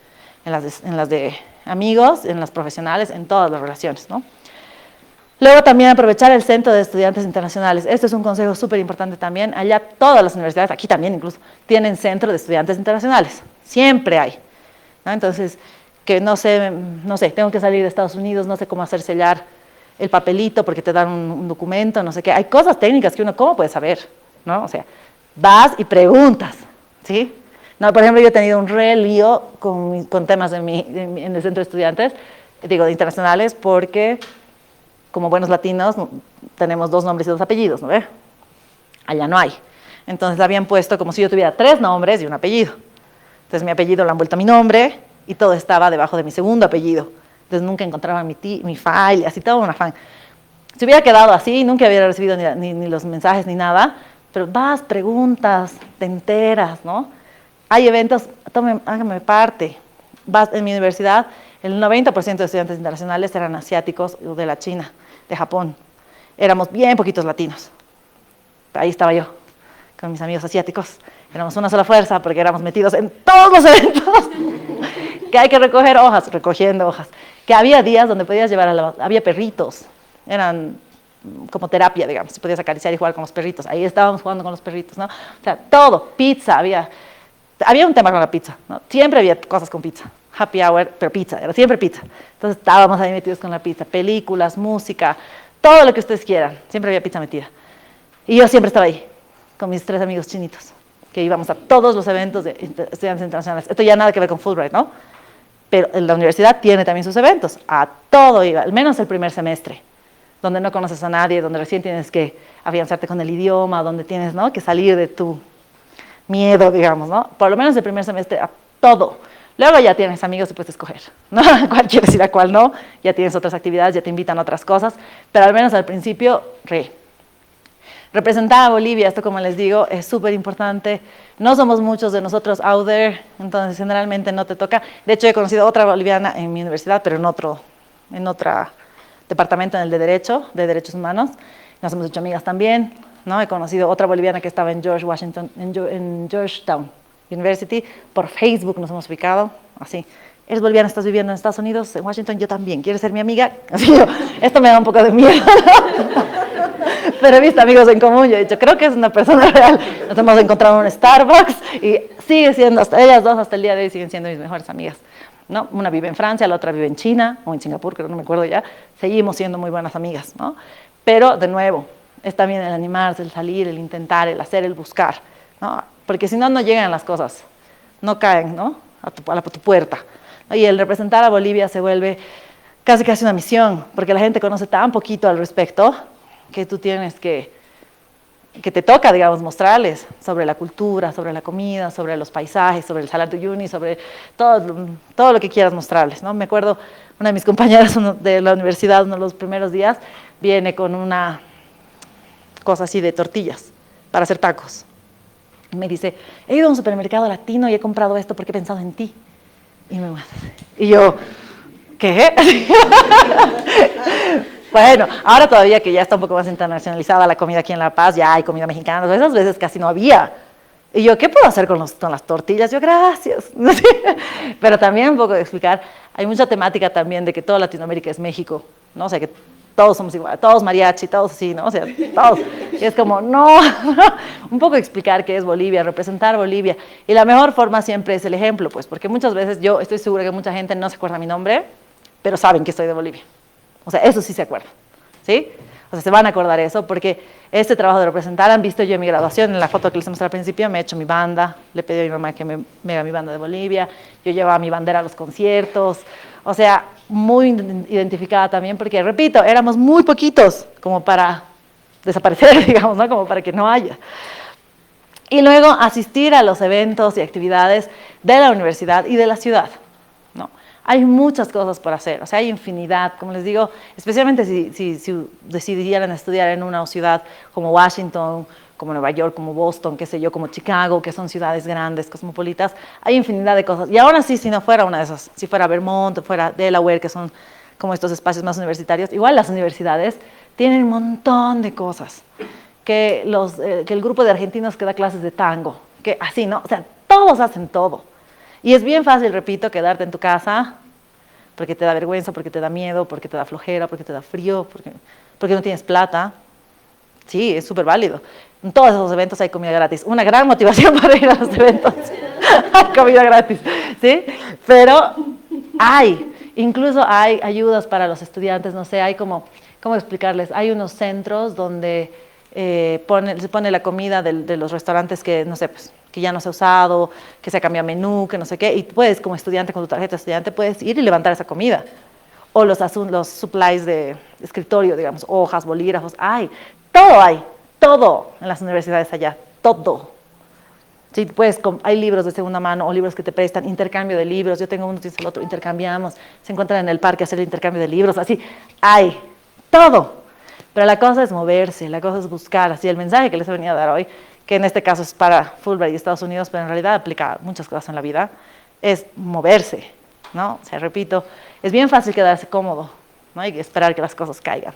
en las de amigos, en las profesionales, en todas las relaciones, ¿no? Luego también aprovechar el Centro de Estudiantes Internacionales. Este es un consejo súper importante también. Allá todas las universidades, aquí también incluso, tienen Centro de Estudiantes Internacionales. Siempre hay, ¿no? Entonces, que no sé, tengo que salir de Estados Unidos, no sé cómo hacer sellar el papelito porque te dan un documento, no sé qué. Hay cosas técnicas que uno, ¿cómo puede saber? ¿No? O sea, vas y preguntas, ¿sí? No, por ejemplo, yo he tenido un re lío con temas en el Centro de Estudiantes, digo, de internacionales, porque como buenos latinos tenemos 2 nombres y 2 apellidos, ¿no ve? Allá no hay. Entonces habían puesto como si yo tuviera 3 nombres y un apellido. Entonces mi apellido lo han vuelto a mi nombre y todo estaba debajo de mi segundo apellido. Entonces nunca encontraba mi file, así todo un afán. Si hubiera quedado así, nunca hubiera recibido ni los mensajes ni nada, pero vas, preguntas, te enteras, ¿no? Hay eventos, hágame parte. Vas en mi universidad, el 90% de estudiantes internacionales eran asiáticos de la China, de Japón. Éramos bien poquitos latinos. Ahí estaba yo, con mis amigos asiáticos. Éramos una sola fuerza porque éramos metidos en todos los eventos. Que hay que recoger hojas, recogiendo hojas. Que había días donde podías llevar había perritos. Eran como terapia, digamos. Podías acariciar y jugar con los perritos. Ahí estábamos jugando con los perritos, ¿no? O sea, todo. Pizza, había un tema con la pizza, ¿no? Siempre había cosas con pizza. Happy hour, pero pizza, era siempre pizza. Entonces estábamos ahí metidos con la pizza. Películas, música, todo lo que ustedes quieran. Siempre había pizza metida. Y yo siempre estaba ahí, con mis 3 amigos chinitos, que íbamos a todos los eventos de estudiantes internacionales. Esto ya nada que ver con Fulbright, ¿no? Pero la universidad tiene también sus eventos. A todo iba, al menos el primer semestre, donde no conoces a nadie, donde recién tienes que afianzarte con el idioma, donde tienes, ¿no?, que salir de tu miedo, digamos, ¿no? Por lo menos el primer semestre, a todo. Luego ya tienes amigos y puedes escoger, ¿no? Cuál quieres ir, a cuál no. Ya tienes otras actividades, ya te invitan a otras cosas, pero al menos al principio, Representar a Bolivia, esto como les digo, es súper importante. No somos muchos de nosotros out there, entonces generalmente no te toca. De hecho, he conocido otra boliviana en mi universidad, pero en otro departamento, en el de Derechos Humanos. Nos hemos hecho amigas también, ¿no? He conocido otra boliviana que estaba en en Georgetown University. Por Facebook nos hemos ubicado, así. ¿Eres boliviana, estás viviendo en Estados Unidos, en Washington? Yo también. ¿Quieres ser mi amiga? Así yo, esto me da un poco de miedo. Pero he visto amigos en común. Yo he dicho, creo que es una persona real. Nos hemos encontrado en un Starbucks y sigue siendo, ellas dos hasta el día de hoy siguen siendo mis mejores amigas, ¿no? Una vive en Francia, la otra vive en China o en Singapur, creo, no me acuerdo ya. Seguimos siendo muy buenas amigas, ¿no? Pero, de nuevo, es también el animarse, el salir, el intentar, el hacer, el buscar, ¿no? Porque si no, no llegan las cosas, no caen, ¿no? A tu puerta. Y el representar a Bolivia se vuelve casi una misión, porque la gente conoce tan poquito al respecto que tú tienes que te toca, digamos, mostrarles sobre la cultura, sobre la comida, sobre los paisajes, sobre el Salar de Uyuni, sobre todo lo que quieras mostrarles, ¿no? Me acuerdo, una de mis compañeras de la universidad, uno de los primeros días, viene con una cosa así de tortillas para hacer tacos. Y me dice, he ido a un supermercado latino y he comprado esto porque he pensado en ti. Y yo, ¿qué? Bueno, ahora todavía que ya está un poco más internacionalizada la comida aquí en La Paz, ya hay comida mexicana, esas veces casi no había. Y yo, ¿qué puedo hacer con las tortillas? Yo, gracias. Pero también un poco de explicar, hay mucha temática también de que toda Latinoamérica es México, ¿no? O sea, que todos somos iguales, todos mariachi, todos así, ¿no? O sea, todos. Y es como, no, un poco explicar qué es Bolivia, representar Bolivia. Y la mejor forma siempre es el ejemplo, pues, porque muchas veces yo estoy segura que mucha gente no se acuerda mi nombre, pero saben que estoy de Bolivia. O sea, eso sí se acuerdan, ¿sí? O sea, se van a acordar eso, porque este trabajo de representar, han visto yo en mi graduación, en la foto que les mostré al principio, me he hecho mi banda, le pedí a mi mamá que me haga mi banda de Bolivia, yo llevaba mi bandera a los conciertos, o sea, muy identificada también, porque, repito, éramos muy poquitos como para desaparecer, digamos, ¿no? Como para que no haya. Y luego asistir a los eventos y actividades de la universidad y de la ciudad, ¿no? Hay muchas cosas por hacer, o sea, hay infinidad, como les digo, especialmente si decidieran estudiar en una ciudad como Washington, como Nueva York, como Boston, qué sé yo, como Chicago, que son ciudades grandes, cosmopolitas, hay infinidad de cosas. Y aún así, si no fuera una de esas, si fuera Vermont, fuera Delaware, que son como estos espacios más universitarios, igual las universidades tienen un montón de cosas. Que el grupo de argentinos que da clases de tango, que así, ¿no? O sea, todos hacen todo. Y es bien fácil, repito, quedarte en tu casa porque te da vergüenza, porque te da miedo, porque te da flojera, porque te da frío, porque no tienes plata. Sí, es súper válido. En todos esos eventos hay comida gratis. Una gran motivación para ir a los eventos. Hay comida gratis, ¿sí? Pero incluso hay ayudas para los estudiantes, no sé, hay ¿cómo explicarles? Hay unos centros donde se pone la comida de los restaurantes que, no sé, pues, que ya no se ha usado, que se ha cambiado menú, que no sé qué, y puedes, como estudiante, con tu tarjeta de estudiante, puedes ir y levantar esa comida. O los supplies de escritorio, digamos, hojas, bolígrafos, hay todo en las universidades allá, todo. Sí, pues, hay libros de segunda mano o libros que te prestan, intercambio de libros, yo tengo uno, tienes el otro, intercambiamos, se encuentran en el parque a hacer el intercambio de libros, así, hay todo. Pero la cosa es moverse, la cosa es buscar, así el mensaje que les he venido a dar hoy, que en este caso es para Fulbright y Estados Unidos, pero en realidad aplica a muchas cosas en la vida, es moverse, ¿no? O sea, repito, es bien fácil quedarse cómodo, ¿no? Hay que esperar que las cosas caigan.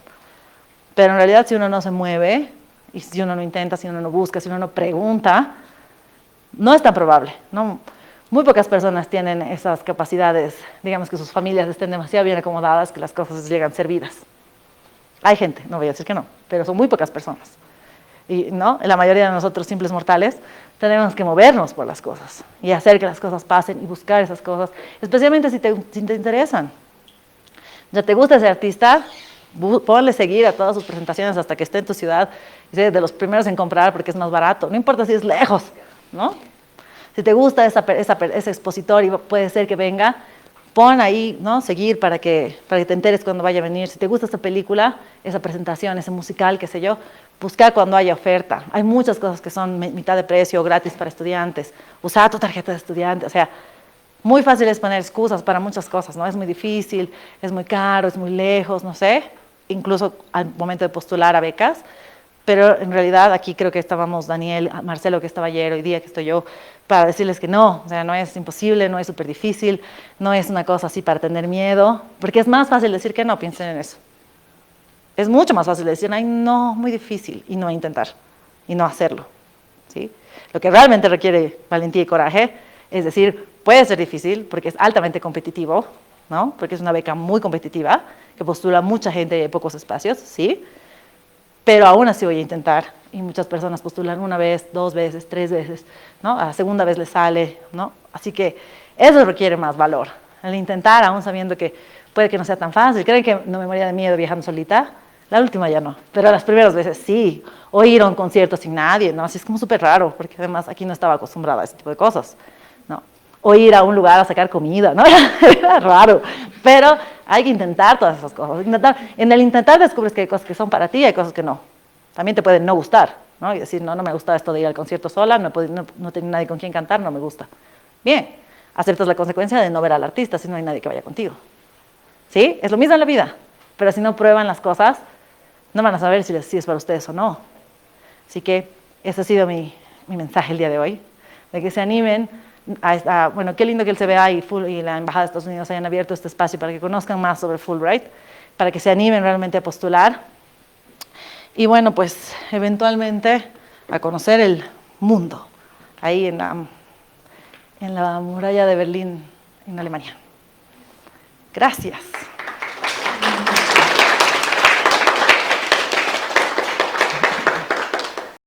Pero en realidad si uno no se mueve, y si uno no intenta, si uno no busca, si uno no pregunta, no es tan probable, ¿no? Muy pocas personas tienen esas capacidades, digamos que sus familias estén demasiado bien acomodadas que las cosas llegan servidas. Hay gente, no voy a decir que no, pero son muy pocas personas. Y ¿no? La mayoría de nosotros, simples mortales, tenemos que movernos por las cosas y hacer que las cosas pasen y buscar esas cosas, especialmente si te interesan. Ya te gusta ese artista, ponle seguir a todas sus presentaciones hasta que esté en tu ciudad y sé de los primeros en comprar porque es más barato, no importa si es lejos, ¿no? Si te gusta ese expositor y puede ser que venga, pon ahí, ¿no? Seguir para que te enteres cuando vaya a venir. Si te gusta esta película, esa presentación, ese musical, qué sé yo, busca cuando haya oferta. Hay muchas cosas que son mitad de precio, gratis para estudiantes. Usa tu tarjeta de estudiante, o sea, muy fácil es poner excusas para muchas cosas, ¿no? Es muy difícil, es muy caro, es muy lejos, no sé. Incluso al momento de postular a becas, Pero en realidad aquí creo que estábamos Daniel, Marcelo que estaba ayer, hoy día que estoy yo, para decirles que no, o sea, no es imposible, no es súper difícil, no es una cosa así para tener miedo, porque es más fácil decir que no, piensen en eso. Es mucho más fácil decir, ay, no, muy difícil, y no intentar, y no hacerlo, ¿sí? Lo que realmente requiere valentía y coraje es decir, puede ser difícil, porque es altamente competitivo, ¿no? Porque es una beca muy competitiva, que postula mucha gente y hay pocos espacios, ¿sí? Pero aún así voy a intentar, y muchas personas postulan una vez, 2 veces, 3 veces, ¿no? A la segunda vez les sale, ¿no? Así que eso requiere más valor, el intentar, aún sabiendo que puede que no sea tan fácil. ¿Creen que no me moría de miedo viajando solita? La última ya no, pero las primeras veces sí, o ir a un concierto sin nadie, ¿no? Así es como súper raro, porque además aquí no estaba acostumbrada a ese tipo de cosas, ¿no? O ir a un lugar a sacar comida, ¿no? Era raro, pero hay que intentar todas esas cosas. En el intentar descubres que hay cosas que son para ti y hay cosas que no. También te pueden no gustar, ¿no? Y decir, no, no me gusta esto de ir al concierto sola, no tengo nadie con quien cantar, no me gusta. Bien, aceptas la consecuencia de no ver al artista si no hay nadie que vaya contigo. ¿Sí? Es lo mismo en la vida, pero si no prueban las cosas, no van a saber si es para ustedes o no. Así que ese ha sido mi mensaje el día de hoy, de que se animen. Bueno, qué lindo que el CBA y la Embajada de Estados Unidos hayan abierto este espacio para que conozcan más sobre Fulbright, para que se animen realmente a postular y bueno, pues eventualmente a conocer el mundo, ahí en la muralla de Berlín, en Alemania. Gracias.